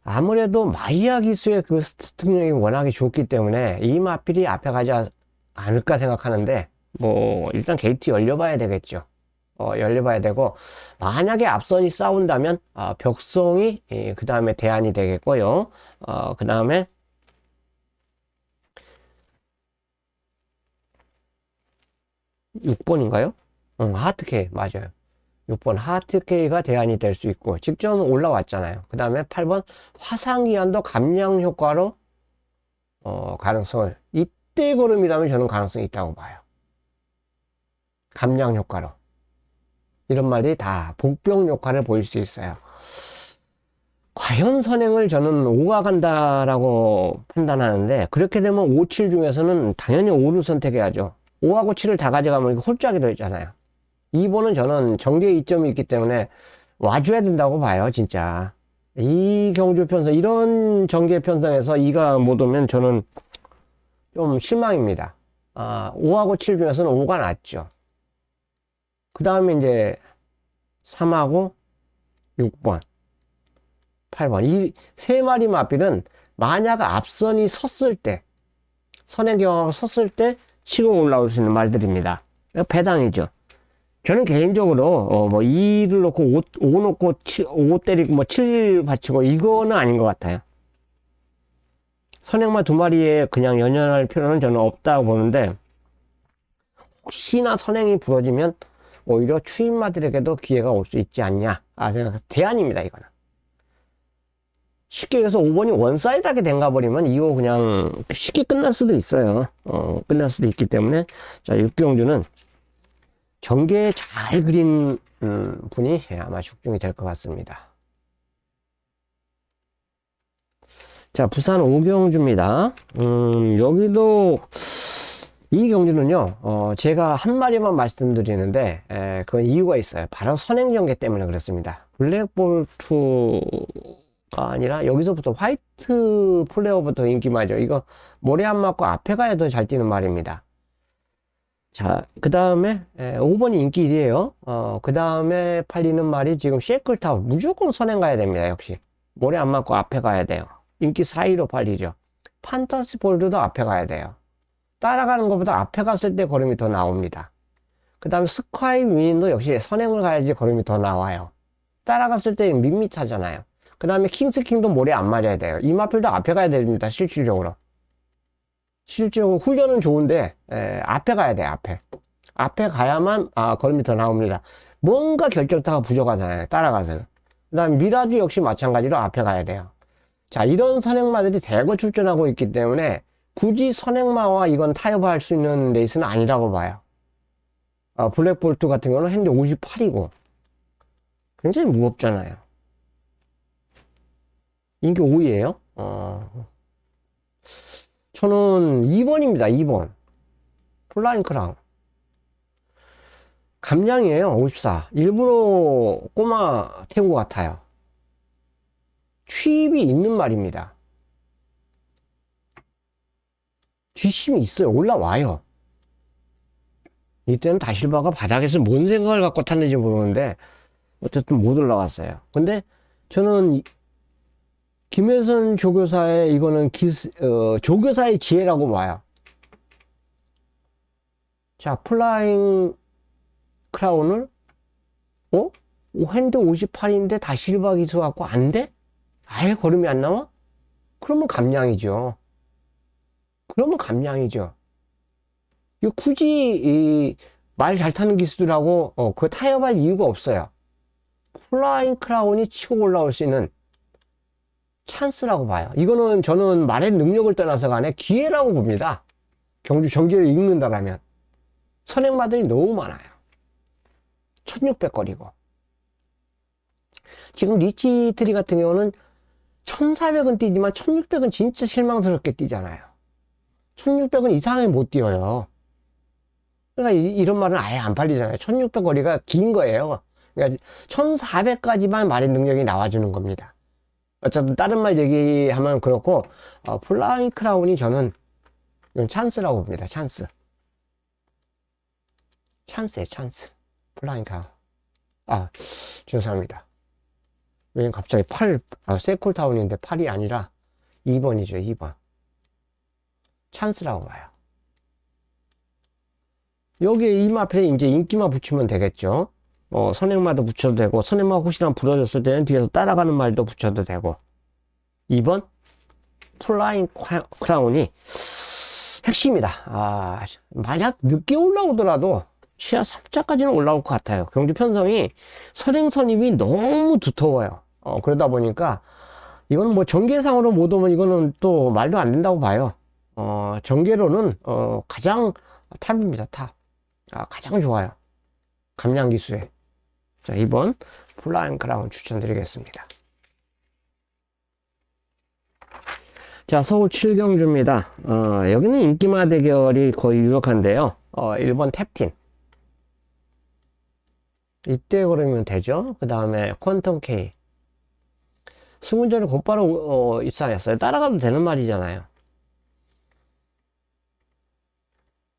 아무래도 마이야 기수의 그 스타트 능력이 워낙에 좋기 때문에 이 마필이 앞에 가지 않을까 생각하는데 뭐 일단 게이트 열려봐야 되겠죠. 열려봐야 되고 만약에 앞선이 싸운다면 벽성이 그 다음에 대안이 되겠고요. 그 다음에 6번인가요? 하트케이 맞아요. 6번 하트케이가 대안이 될 수 있고 직접 올라왔잖아요. 그 다음에 8번 화상기한도 감량 효과로 가능성을 이때 걸음이라면 저는 가능성이 있다고 봐요. 감량 효과로 이런 말이 다 복병 효과를 보일 수 있어요. 과연 선행을 저는 5가 간다라고 판단하는데 그렇게 되면 5, 7 중에서는 당연히 5를 선택해야죠. 5하고 7을 다 가져가면 홀짝이 되잖아요. 2번은 저는 전개 이점이 있기 때문에 와줘야 된다고 봐요. 진짜 이 경주 편성 이런 전개 편성에서 2가 못 오면 저는 좀 실망입니다. 5하고 7 중에서는 5가 낫죠. 그 다음에 이제 3하고 6번 8번 이 세 마리 마필은 만약 앞선이 섰을 때 선행 경하가 섰을 때 치고 올라올 수 있는 말들입니다. 배당이죠. 저는 개인적으로 뭐 2를 놓고 5 놓고 5 때리고 뭐 7 받치고 이거는 아닌 것 같아요. 선행마 두 마리에 그냥 연연할 필요는 저는 없다고 보는데 혹시나 선행이 부러지면 오히려 추임마들에게도 기회가 올 수 있지 않냐 생각해서 대안입니다. 이거는 쉽게 해서 5번이 원사이드하게 된가 버리면 이거 그냥 쉽게 끝날 수도 있어요. 끝날 수도 있기 때문에. 자, 6경주는 전개 잘 그린 분이 아마 죽중이 될 것 같습니다. 자, 부산 5경주입니다. 여기도 이 경주는요, 제가 한 마리만 말씀드리는데, 그건 이유가 있어요. 바로 선행전개 때문에 그렇습니다. 블랙볼트가 아니라 여기서부터 화이트 플레어부터 인기 말이죠. 이거 모래 안 맞고 앞에 가야 더 잘 뛰는 말입니다. 자, 그 다음에 5번이 인기 1이에요. 그 다음에 팔리는 말이 지금 쉐이클타운. 무조건 선행 가야 됩니다. 역시 모래 안 맞고 앞에 가야 돼요. 인기 4위로 팔리죠. 판타시 볼드도 앞에 가야 돼요. 따라가는 것보다 앞에 갔을 때 걸음이 더 나옵니다. 그 다음에 스카이 윈도 역시 선행을 가야지 걸음이 더 나와요. 따라갔을 때 밋밋하잖아요. 그 다음에 킹스킹도 모래 안 맞아야 돼요. 이마필도 앞에 가야 됩니다. 실질적으로 훈련은 좋은데 앞에 가야 돼요. 앞에 가야만 걸음이 더 나옵니다. 뭔가 결정타가 부족하잖아요. 따라가서는. 그 다음에 미라주 역시 마찬가지로 앞에 가야 돼요. 자, 이런 선행마들이 대거 출전하고 있기 때문에 굳이 선행마와 이건 타협할 수 있는 레이스는 아니라고 봐요. 블랙볼트 같은 경우는 현재 58이고 굉장히 무겁잖아요. 인기 5위에요. 저는 2번입니다. 2번 플라잉 크라운. 감량이에요. 54. 일부러 꼬마 태운 것 같아요. 취입이 있는 말입니다. 뒷심이 있어요. 올라와요. 이때는 다실바가 바닥에서 뭔 생각을 갖고 탔는지 모르는데 어쨌든 못 올라왔어요. 근데 저는 김혜선 조교사의 이거는 조교사의 지혜라고 봐요. 자, 플라잉 크라운을 핸드 58인데 다실바 기수 갖고 안 돼? 아예 걸음이 안 나와? 그러면 감량이죠. 이거 굳이 말 잘 타는 기수들하고 그 타협할 이유가 없어요. 플라잉 크라운이 치고 올라올 수 있는 찬스라고 봐요. 이거는 저는 말의 능력을 떠나서 간에 기회라고 봅니다. 경주 전기를 읽는다라면. 선행마들이 너무 많아요. 1600거리고. 지금 리치트리 같은 경우는 1400은 뛰지만 1600은 진짜 실망스럽게 뛰잖아요. 1600은 이상하게 못 뛰어요. 그러니까 이런 말은 아예 안 팔리잖아요. 1600 거리가 긴 거예요. 그러니까 1400까지만 말의 능력이 나와주는 겁니다. 어쨌든 다른 말 얘기하면 그렇고 플라잉 크라운이 저는 이건 찬스라고 봅니다. 찬스예요. 찬스. 플라잉 크라운. 죄송합니다. 왜냐면 갑자기 세콜타운인데 8이 아니라 2번이죠. 2번. 찬스라고 봐요. 여기에 이마필에 이제 인기만 붙이면 되겠죠. 선행마도 붙여도 되고, 선행마 혹시나 부러졌을 때는 뒤에서 따라가는 말도 붙여도 되고. 2번 플라잉 크라운이 핵심이다. 만약 늦게 올라오더라도 시야 3자까지는 올라올 것 같아요. 경주 편성이 선행 선입이 너무 두터워요. 그러다 보니까 이거는 뭐 전개상으로 못 오면 이거는 또 말도 안 된다고 봐요. 전개로는 가장 탑입니다. 탑. 가장 좋아요. 감량 기수에. 자, 2번 플라잉 크라운 추천드리겠습니다. 자, 서울 7경주입니다. 여기는 인기마 대결이 거의 유력한데요. 1번 탭틴. 이때 그러면 되죠. 그 다음에 퀀텀 K. 승운전이 곧바로 입상했어요. 따라가도 되는 말이잖아요.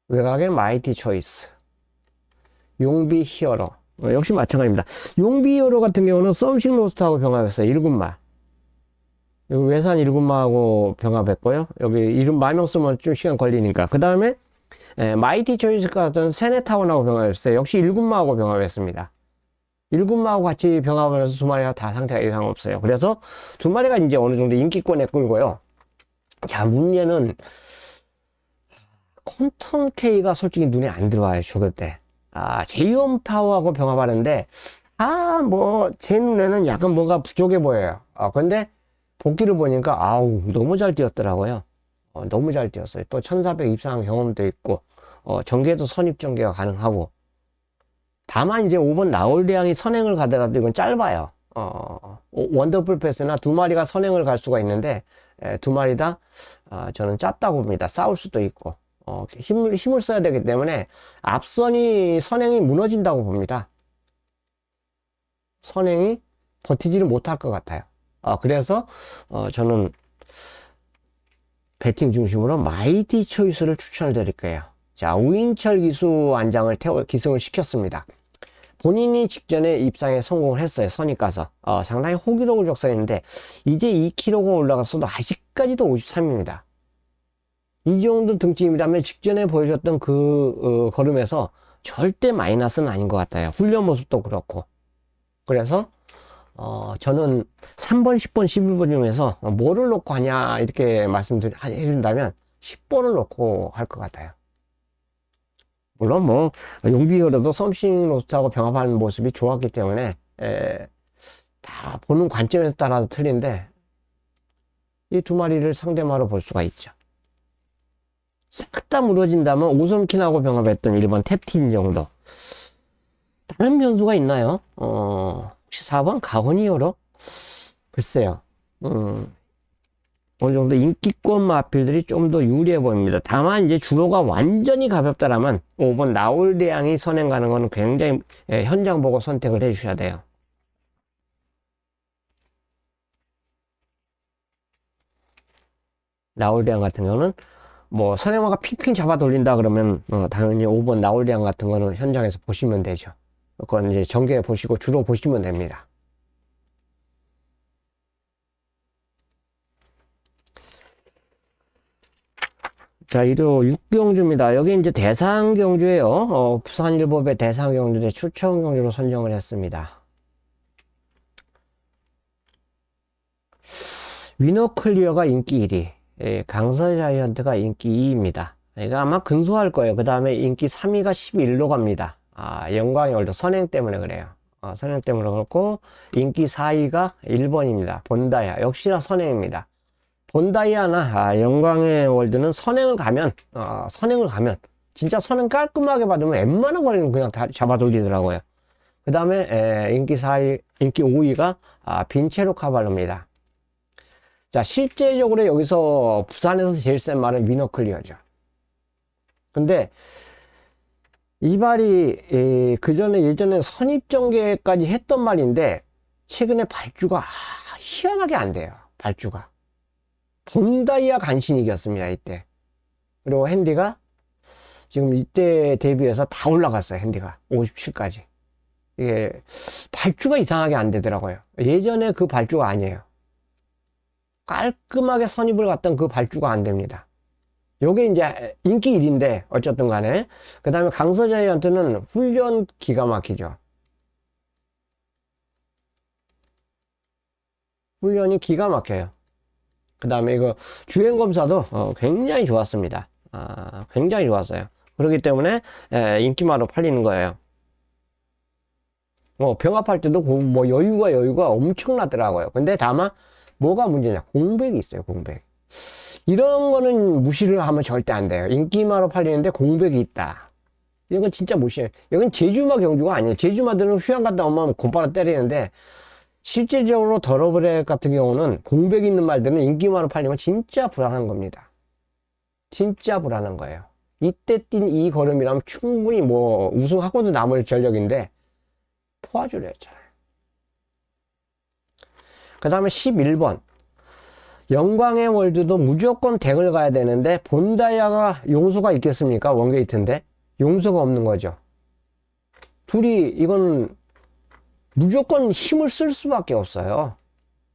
외곽의 마이티 초이스. 용비 히어로. 역시 마찬가지입니다. 용비 히어로 같은 경우는 썸씽 로스트하고 병합했어요. 1군마. 여기 외산 1군마하고 병합했고요. 여기 이름 만명 쓰면 좀 시간 걸리니까. 그 다음에 마이티 초이스 같은 세네타운하고 병합했어요. 역시 1군마하고 병합했습니다. 1군마하고 같이 병합을 해서 두 마리가 다 상태가 이상 없어요. 그래서 두 마리가 이제 어느 정도 인기권에 끌고요. 자, 문제는 퀀텀 K가 솔직히 눈에 안 들어와요. 조교 때. 제이온 파워하고 병합하는데 제 눈에는 약간 뭔가 부족해 보여요. 근데 복귀를 보니까 아우 너무 잘 뛰었더라고요. 너무 잘 뛰었어요. 또 1400 입상한 경험도 있고 전개도 선입 전개가 가능하고. 다만 이제 5번 나올리앙이 선행을 가더라도 이건 짧아요. 원더풀 패스나 두 마리가 선행을 갈 수가 있는데 두 마리 다 저는 짧다고 봅니다. 싸울 수도 있고 힘을 써야 되기 때문에 앞선이 선행이 무너진다고 봅니다. 선행이 버티지를 못할 것 같아요. 그래서 저는 배팅 중심으로 마이티 초이스를 추천을 드릴 거예요. 자, 우인철 기수 안장을 기승을 시켰습니다. 본인이 직전에 입상에 성공을 했어요. 선입 가서 상당히 호기록을 작성했는데 이제 2kg가 올라갔어도 아직까지도 53입니다. 이 정도 등짐이라면 직전에 보여줬던 그 걸음에서 절대 마이너스는 아닌 것 같아요. 훈련 모습도 그렇고. 그래서 저는 3번, 10번, 11번 중에서 뭐를 놓고 하냐 이렇게 해준다면 10번을 놓고 할 것 같아요. 물론 뭐 용비어로도 썸씽 로스트하고 병합하는 모습이 좋았기 때문에 다 보는 관점에 따라서 틀린데 이 두 마리를 상대마로 볼 수가 있죠. 싹 다 무너진다면 오섬킨하고 병합했던 1번 탭틴 정도. 다른 변수가 있나요? 혹시 4번 가거니어로? 글쎄요. 어느 정도 인기권 마필들이 좀 더 유리해 보입니다. 다만 이제 주로가 완전히 가볍다라면 5번 나올대양이 선행 가는 거는 굉장히 현장 보고 선택을 해 주셔야 돼요. 나올대양 같은 경우는 뭐 선행마가 핑핑 잡아 돌린다 그러면 당연히 5번 나올대양 같은 거는 현장에서 보시면 되죠. 그건 이제 전개 보시고 주로 보시면 됩니다. 자, 일요 6경주입니다. 여기 이제 대상경주예요. 부산일보배 대상경주대 추천경주로 선정을 했습니다. 위너클리어가 인기 1위, 강서자이언트가 인기 2위입니다. 이거 아마 근소할 거예요. 그 다음에 인기 3위가 11로 갑니다. 영광의 월드 선행 때문에 그래요. 선행 때문에 그렇고 인기 4위가 1번입니다. 본다야 역시나 선행입니다. 본다이아나 영광의 월드는 선행을 가면 진짜 선행 깔끔하게 받으면 웬만한 거리는 그냥 다 잡아 돌리더라고요. 그 다음에 인기 5위가 빈체로 카발로입니다. 자, 실제적으로 여기서 부산에서 제일 센 말은 위너클리어죠. 근데 이 말이 예전에 선입전개까지 했던 말인데 최근에 발주가 희한하게 안 돼요. 발주가 본다이아 간신히 이겼습니다. 이때. 그리고 핸디가 지금 이때 대비해서 다 올라갔어요. 핸디가 57까지. 이게 발주가 이상하게 안 되더라고요. 예전에 그 발주가 아니에요. 깔끔하게 선입을 갔던 그 발주가 안 됩니다. 요게 이제 인기 1인데 어쨌든 간에 그 다음에 강서자이언트는 훈련 기가 막히죠. 훈련이 기가 막혀요. 그 다음에 이거 주행검사도 굉장히 좋았습니다. 굉장히 좋았어요. 그렇기 때문에 인기마로 팔리는 거예요. 병합할 때도 뭐 여유가 엄청나더라고요. 근데 다만 뭐가 문제냐, 공백이 있어요. 공백. 이런 거는 무시를 하면 절대 안 돼요. 인기마로 팔리는데 공백이 있다, 이건 진짜 무시해요. 이건 제주마 경주가 아니에요. 제주마들은 휴양 갔다 오면 곰바로 때리는데 실질적으로 더러브렉 같은 경우는 공백 있는 말들은 인기마로 팔리면 진짜 불안한 겁니다. 진짜 불안한 거예요. 이때 뛴 이 걸음이라면 충분히 뭐 우승하고도 남을 전력인데 포화주를 했잖아요. 그 다음에 11번 영광의 월드도 무조건 덱을 가야 되는데 본다이아가 용소가 있겠습니까? 원게이트인데 용소가 없는 거죠. 둘이 이건 무조건 힘을 쓸 수밖에 없어요.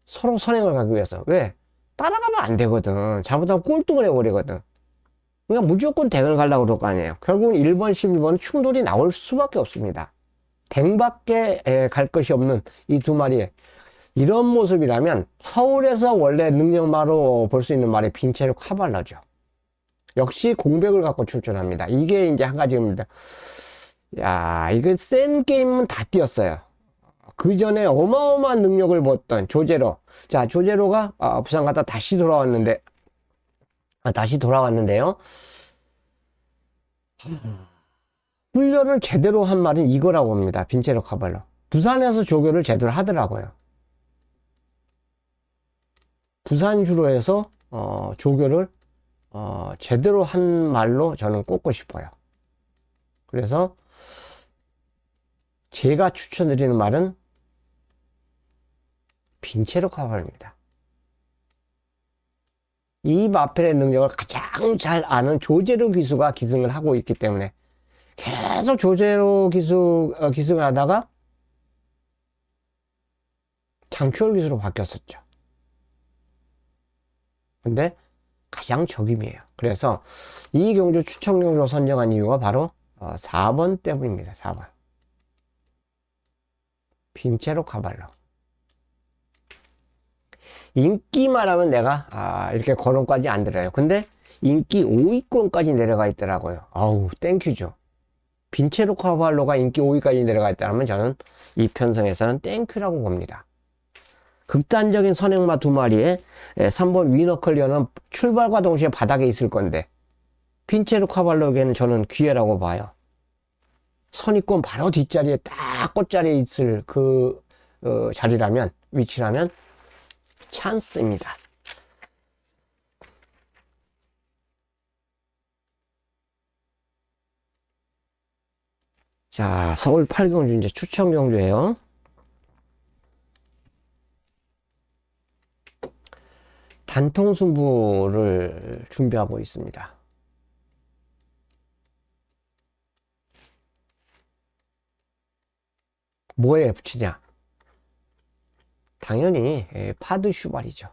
서로 선행을 가기 위해서. 왜? 따라가면 안 되거든. 잘못하면 꼴등을 해버리거든. 그러니까 무조건 덱을 가려고 그럴 거 아니에요. 결국은 1번, 11번 충돌이 나올 수밖에 없습니다. 덱밖에 갈 것이 없는 이 두 마리. 이런 모습이라면 서울에서 원래 능력마로 볼 수 있는 말이 빈체로 카발러죠. 역시 공백을 갖고 출전합니다. 이게 이제 한 가지입니다. 야, 이거 센 게임은 다 뛰었어요. 그 전에 어마어마한 능력을 보였던 조제로. 자, 조제로가 부산 갔다 다시 돌아왔는데요. 훈련을 제대로 한 말은 이거라고 합니다. 빈체로 카발로. 부산에서 조교를 제대로 하더라고요. 부산 주로에서 조교를 제대로 한 말로 저는 꼽고 싶어요. 그래서 제가 추천드리는 말은 빈체로 카발입니다. 이 마펠의 능력을 가장 잘 아는 조제로 기수가 기승을 하고 있기 때문에 계속 조제로 기승을 하다가 장추월 기수로 바뀌었었죠. 근데 가장 적임이에요. 그래서 이 경주 추천 경주로 선정한 이유가 바로 4번 때문입니다. 4번. 빈체로 카발로. 인기만 하면 내가 이렇게 거론까지 안 들어요. 근데 인기 5위권까지 내려가 있더라고요. 아우 땡큐죠. 빈체로 카발로가 인기 5위까지 내려가 있다면 저는 이 편성에서는 땡큐라고 봅니다. 극단적인 선행마 2마리에 3번 위너컬리어는 출발과 동시에 바닥에 있을 건데 빈체로 카발로에게는 저는 기회라고 봐요. 선입권 바로 뒷자리에 딱 꽃자리에 있을 그 자리라면, 위치라면 찬스입니다. 자, 서울 8경주 이제 추천 경주예요. 단통 승부를 준비하고 있습니다. 뭐에 붙이냐? 당연히 파드 슈발이죠.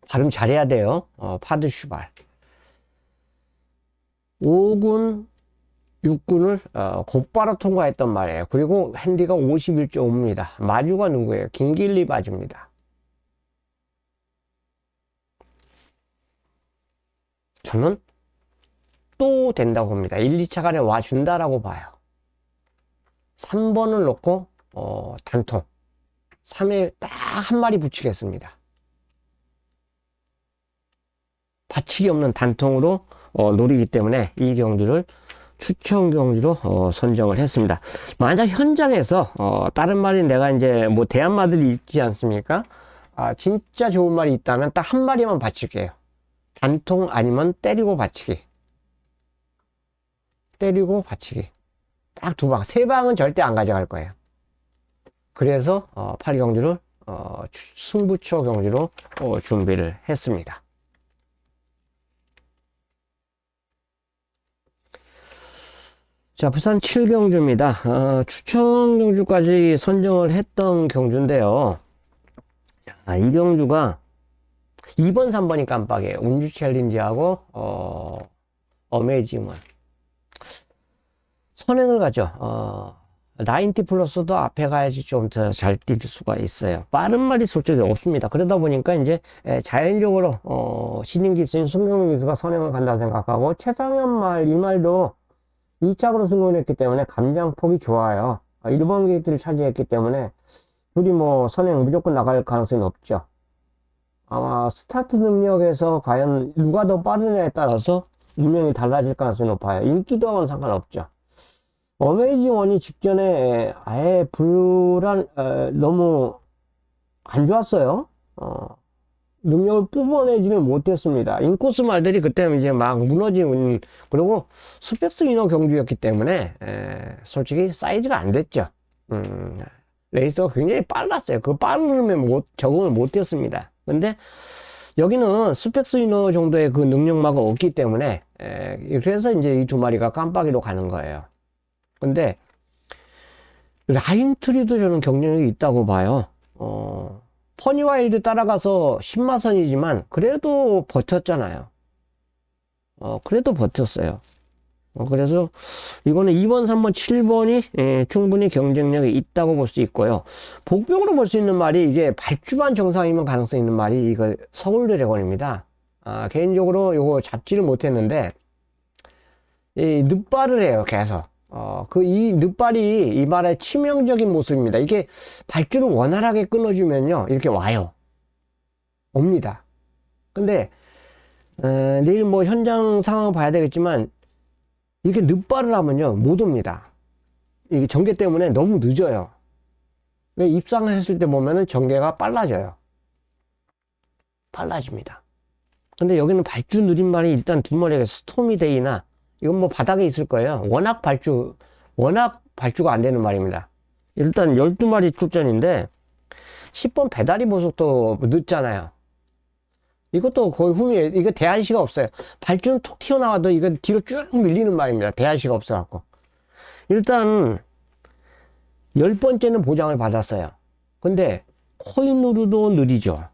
발음 잘해야 돼요. 파드 슈발. 5군, 6군을 곧바로 통과했던 말이에요. 그리고 핸디가 51.5입니다. 마주가 누구예요? 김길리 마주입니다. 저는 또 된다고 봅니다. 1, 2차 간에 와준다라고 봐요. 3번을 놓고 단통 3회 딱 한 마리 붙이겠습니다. 받치기 없는 단통으로 노리기 때문에 이 경주를 추천 경주로 선정을 했습니다. 만약 현장에서 다른 말이 내가 이제 뭐 대한마들이 있지 않습니까? 진짜 좋은 말이 있다면 딱 한 마리만 받칠게요. 단통 아니면 때리고 받치기. 때리고 받치기. 딱 2방. 3방은 절대 안 가져갈 거예요. 그래서 8경주를 승부처 경주로 준비를 했습니다. 자, 부산 7경주입니다. 추천 경주까지 선정을 했던 경주인데요. 자, 이 경주가 2번, 3번이 깜빡이에요. 운주 챌린지하고 어메이징원. 선행을 가죠. 90 플러스도 앞에 가야지 좀 더 잘 뛸 수가 있어요. 빠른 말이 솔직히 없습니다. 그러다 보니까 이제 자연적으로 신인 기수인 송경민 기수가 선행을 간다 생각하고 최상현 말, 이 말도 2착으로 승부를 했기 때문에 감장폭이 좋아요. 1번 게이트를 차지했기 때문에 둘이 뭐 선행 무조건 나갈 가능성이 높죠. 아마 스타트 능력에서 과연 누가 더 빠르냐에 따라서 운명이 달라질 가능성이 높아요. 인기도하고는 상관없죠. 어메이징원이 직전에 아예 너무 안 좋았어요. 능력을 뿜어내지는 못했습니다. 인코스 말들이 그때 이제 막 무너진, 그리고 스펙스 이너 경주였기 때문에 솔직히 사이즈가 안 됐죠. 레이서가 굉장히 빨랐어요. 그 빠름에 적응을 못했습니다. 근데 여기는 스펙스 이너 정도의 그 능력마가 없기 때문에 그래서 이제 이 2마리가 깜빡이로 가는 거예요. 근데 라인트리도 저는 경쟁력이 있다고 봐요. 퍼니와일드 따라가서 10마선이지만 그래도 버텼잖아요. 그래도 버텼어요. 그래서 이거는 2번, 3번, 7번이 충분히 경쟁력이 있다고 볼 수 있고요. 복병으로 볼 수 있는 말이 이게 발주반 정상이면 가능성 있는 말이 이거 서울 드래곤입니다. 개인적으로 이거 잡지를 못했는데 이 늑발을 해요. 계속 이 늪발이 이 말의 치명적인 모습입니다. 이게 발주를 원활하게 끊어주면요, 이렇게 와요. 옵니다. 근데, 내일 뭐 현장 상황 봐야 되겠지만, 이렇게 늪발을 하면요, 못 옵니다. 이게 전개 때문에 너무 늦어요. 입상했을 때 보면은 전개가 빨라져요. 빨라집니다. 근데 여기는 발주 느린 말이 일단 뒷머리가 스토미데이나, 이건 뭐 바닥에 있을 거예요. 워낙 발주가 안 되는 말입니다. 일단 12마리 출전인데 10번 배다리 보석도 늦잖아요. 이것도 거의 이거 대안시가 없어요. 발주는 톡 튀어나와도 이거 뒤로 쭉 밀리는 말입니다. 대안시가 없어갖고. 일단 10번째는 보장을 받았어요. 근데 코인으로도 느리죠.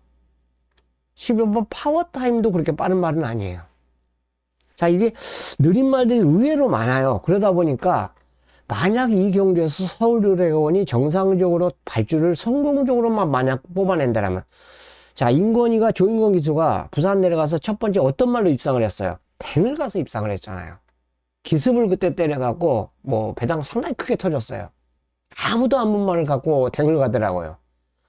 11번 파워타임도 그렇게 빠른 말은 아니에요. 자, 이게 느린 말들이 의외로 많아요. 그러다 보니까 만약 이 경주에서 서울의료원이 정상적으로 발주를 성공적으로만 만약 뽑아낸다면, 자, 임건희가 조인건 기수가 부산 내려가서 첫 번째 어떤 말로 입상을 했어요? 댕을 가서 입상을 했잖아요. 기습을 그때 때려갖고 뭐 배당 상당히 크게 터졌어요. 아무도 안 본 말을 갖고 댕을 가더라고요.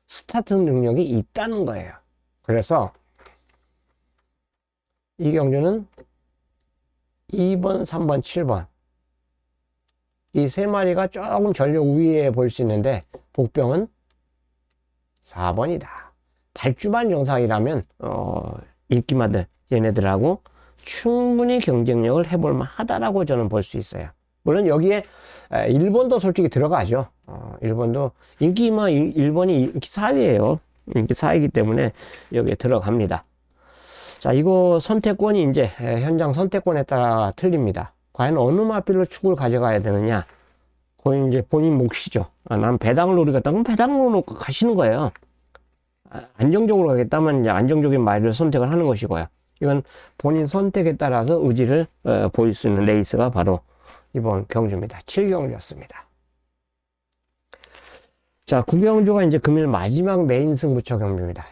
스타트 능력이 있다는 거예요. 그래서 이 경주는 2번, 3번, 7번 이 세 마리가 조금 전력 우위에 볼 수 있는데 복병은 4번이다. 발주만 정상이라면 인기마들 얘네들하고 충분히 경쟁력을 해볼 만하다라고 저는 볼 수 있어요. 물론 여기에 일본도 솔직히 들어가죠. 일본도 일본이 인기 4위예요. 인기 4위이기 때문에 여기에 들어갑니다. 자, 이거 선택권이 이제 현장 선택권에 따라 틀립니다. 과연 어느 마필로 축을 가져가야 되느냐? 그건 이제 본인 몫이죠. 난 배당을 노리겠다. 그럼 배당으로 놓고 가시는 거예요. 안정적으로 가겠다면 이제 안정적인 마일을 선택을 하는 것이고요. 이건 본인 선택에 따라서 의지를 보일 수 있는 레이스가 바로 이번 경주입니다. 7경주였습니다. 자, 9경주가 이제 금일 마지막 메인 승부처 경주입니다.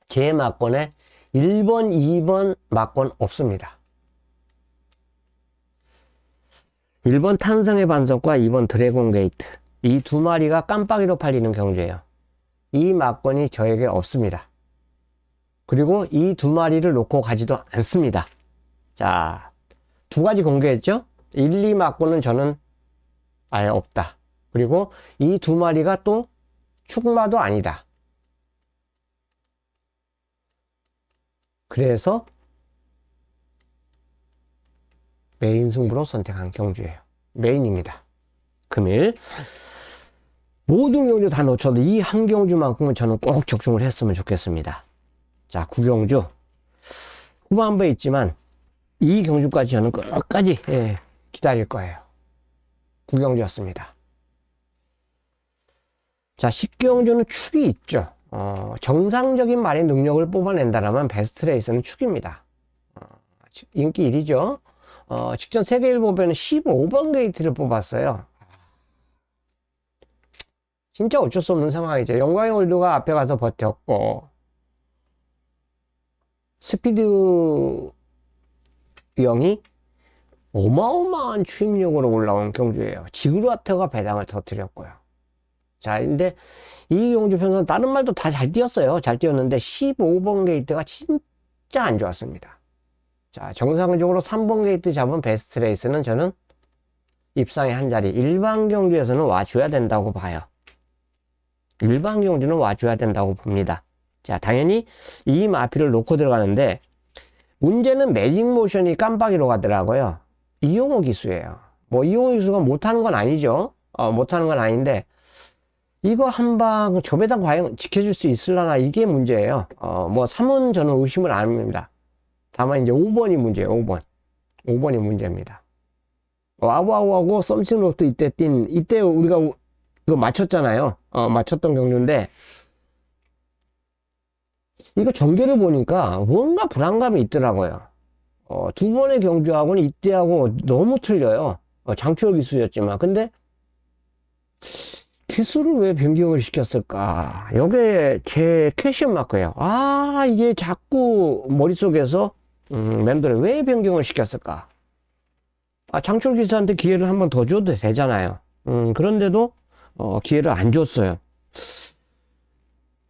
제 막권에 1번, 2번 막권 없습니다. 1번 탄성의 반석과 2번 드래곤 게이트. 이 두 마리가 깜빡이로 팔리는 경주예요. 이 막권이 저에게 없습니다. 그리고 이 두 마리를 놓고 가지도 않습니다. 자, 두 가지 공개했죠? 1, 2 막권은 저는 아예 없다. 그리고 이 두 마리가 또 축마도 아니다. 그래서 메인 승부로 선택한 경주예요. 메인입니다. 금일 모든 경주 다 놓쳐도 이 한 경주만큼은 저는 꼭 적중을 했으면 좋겠습니다. 자, 9경주 후반부에 있지만 이 경주까지 저는 끝까지 기다릴 거예요. 9경주였습니다. 자, 10경주는 축이 있죠. 정상적인 말의 능력을 뽑아낸다라면 베스트 레이스는 축입니다. 인기 1위죠. 직전 세계일보배는 15번 게이트를 뽑았어요. 진짜 어쩔 수 없는 상황이죠. 영광의 월드가 앞에 가서 버텼고, 스피드 영이 어마어마한 추임력으로 올라온 경주예요. 지그루아트가 배당을 터뜨렸고요. 자, 근데 이 경주 편선 다른 말도 다 잘 뛰었어요. 잘 뛰었는데 15번 게이트가 진짜 안 좋았습니다. 자, 정상적으로 3번 게이트 잡은 베스트 레이스는 저는 입상의 한 자리, 일반 경주에서는 와줘야 된다고 봐요. 일반 경주는 와줘야 된다고 봅니다. 자, 당연히 이 마피를 놓고 들어가는데 문제는 매직 모션이 깜빡이로 가더라고요. 이용호 기수예요. 뭐 이용호 기수가 못하는 건 아니죠. 못하는 건 아닌데 이거 한 방 저 배당 과연 지켜줄 수 있으려나 이게 문제예요. 뭐 3은 저는 의심을 안 합니다. 다만 이제 5번이 문제예요. 5번이 문제입니다. 와우와우하고 썸씽로도 이때 우리가 이거 맞췄잖아요. 맞췄던 경주인데 이거 전개를 보니까 뭔가 불안감이 있더라고요. 두 번의 경주하고는 이때하고 너무 틀려요. 장추월 기수였지만 근데 기술을 왜 변경을 시켰을까? 요게 제 퀘션 마크예요. 아, 이게 자꾸 머릿속에서 멤버를 왜 변경을 시켰을까? 아, 장출 기사한테 기회를 한번 더 줘도 되잖아요. 그런데도 기회를 안 줬어요.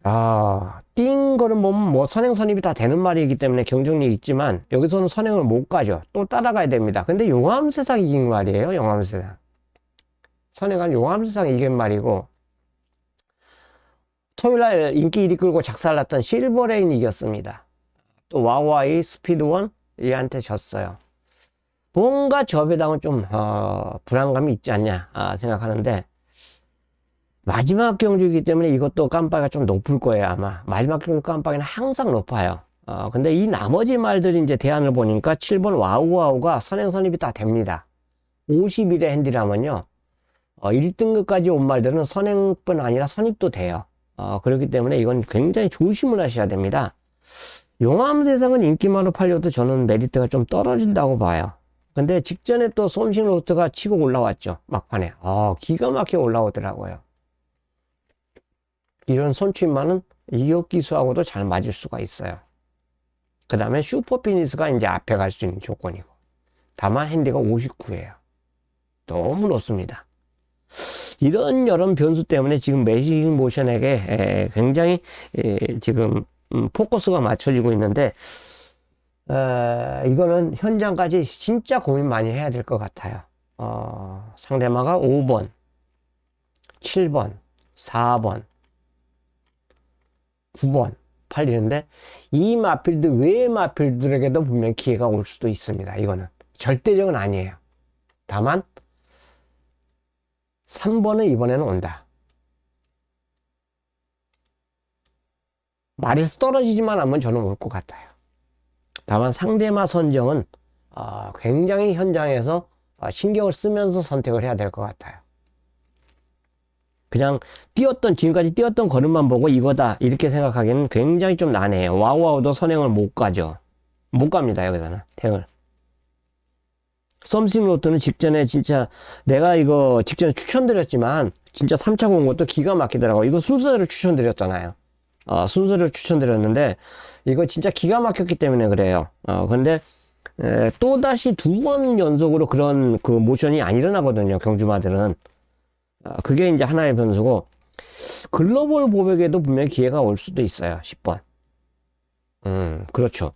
아, 띵 거는 보면 뭐 선행 선입이 다 되는 말이기 때문에 경쟁력이 있지만 여기서는 선행을 못 가죠. 또 따라가야 됩니다. 근데 용암세상이 이긴 말이에요. 용암세상. 선행한 용암세상이 이긴 말이고 토요일날 인기 1위 끌고 작살났던 실버레인이 이겼습니다. 또 와우와이 스피드원 얘한테 졌어요. 뭔가 저 배당은 좀 불안감이 있지 않냐 생각하는데 마지막 경주이기 때문에 이것도 깜빡이가 좀 높을 거예요 아마. 마지막 경주 깜빡이는 항상 높아요. 근데 이 나머지 말들이 이제 대안을 보니까 7번 와우와우가 선행선입이 다 됩니다. 50일의 핸디라면요 1등급까지 온 말들은 선행뿐 아니라 선입도 돼요. 그렇기 때문에 이건 굉장히 조심을 하셔야 됩니다. 용암세상은 인기만으로 팔려도 저는 메리트가 좀 떨어진다고 봐요. 근데 직전에 또 솜싱로트가 치고 올라왔죠. 막판에. 기가 막히게 올라오더라고요. 이런 손취만은 이격기수하고도 잘 맞을 수가 있어요. 그 다음에 슈퍼피니스가 이제 앞에 갈 수 있는 조건이고. 다만 핸디가 59예요. 너무 높습니다. 이런 여러 변수 때문에 지금 매직 모션에게 굉장히 지금 포커스가 맞춰지고 있는데 이거는 현장까지 진짜 고민 많이 해야 될 것 같아요. 상대마가 5번, 7번, 4번, 9번 팔리는데 이 마필드 외의 마필드에게도 분명 기회가 올 수도 있습니다. 이거는 절대적은 아니에요. 다만 3번은 이번에는 온다. 말에서 떨어지지만 않으면 저는 올 것 같아요. 다만 상대마 선정은 굉장히 현장에서 신경을 쓰면서 선택을 해야 될 것 같아요. 그냥 지금까지 뛰었던 걸음만 보고 이거다 이렇게 생각하기에는 굉장히 좀 난해요. 와우와우도 선행을 못 가죠. 못 갑니다 여기서는 탱을. 썸씽로트는 직전에 진짜 내가 이거 직전에 추천드렸지만 진짜 3차 본 것도 기가 막히더라고. 이거 순서대로 추천드렸잖아요. 순서를 추천드렸는데 이거 진짜 기가 막혔기 때문에 그래요. 근데 또다시 2번 연속으로 그런 그 모션이 안 일어나거든요. 경주마들은. 그게 이제 하나의 변수고 글로벌 보백에도 분명히 기회가 올 수도 있어요. 10번. 그렇죠.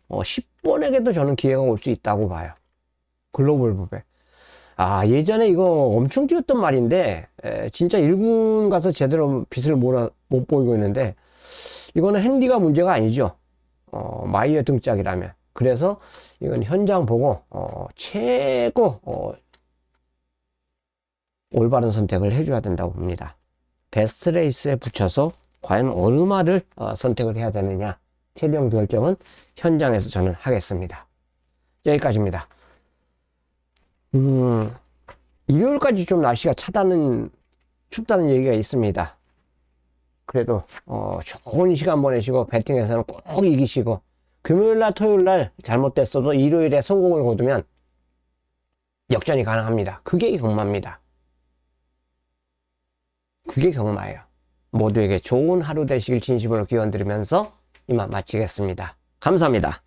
10번에게도 저는 기회가 올 수 있다고 봐요. 글로벌 보백. 예전에 이거 엄청 뛰었던 말인데 진짜 1군 가서 제대로 빛을 못 보이고 있는데 이거는 핸디가 문제가 아니죠. 마이어 등짝이라면. 그래서 이건 현장 보고 최고 올바른 선택을 해줘야 된다고 봅니다. 베스트 레이스에 붙여서 과연 어느 말을 선택을 해야 되느냐 최종 결정은 현장에서 저는 하겠습니다. 여기까지입니다. 일요일까지 좀 날씨가 춥다는 얘기가 있습니다. 그래도 좋은 시간 보내시고 배팅에서는 꼭 이기시고 금요일날 토요일날 잘못됐어도 일요일에 성공을 거두면 역전이 가능합니다. 그게 경마입니다. 그게 경마예요. 모두에게 좋은 하루 되시길 진심으로 기원드리면서 이만 마치겠습니다. 감사합니다.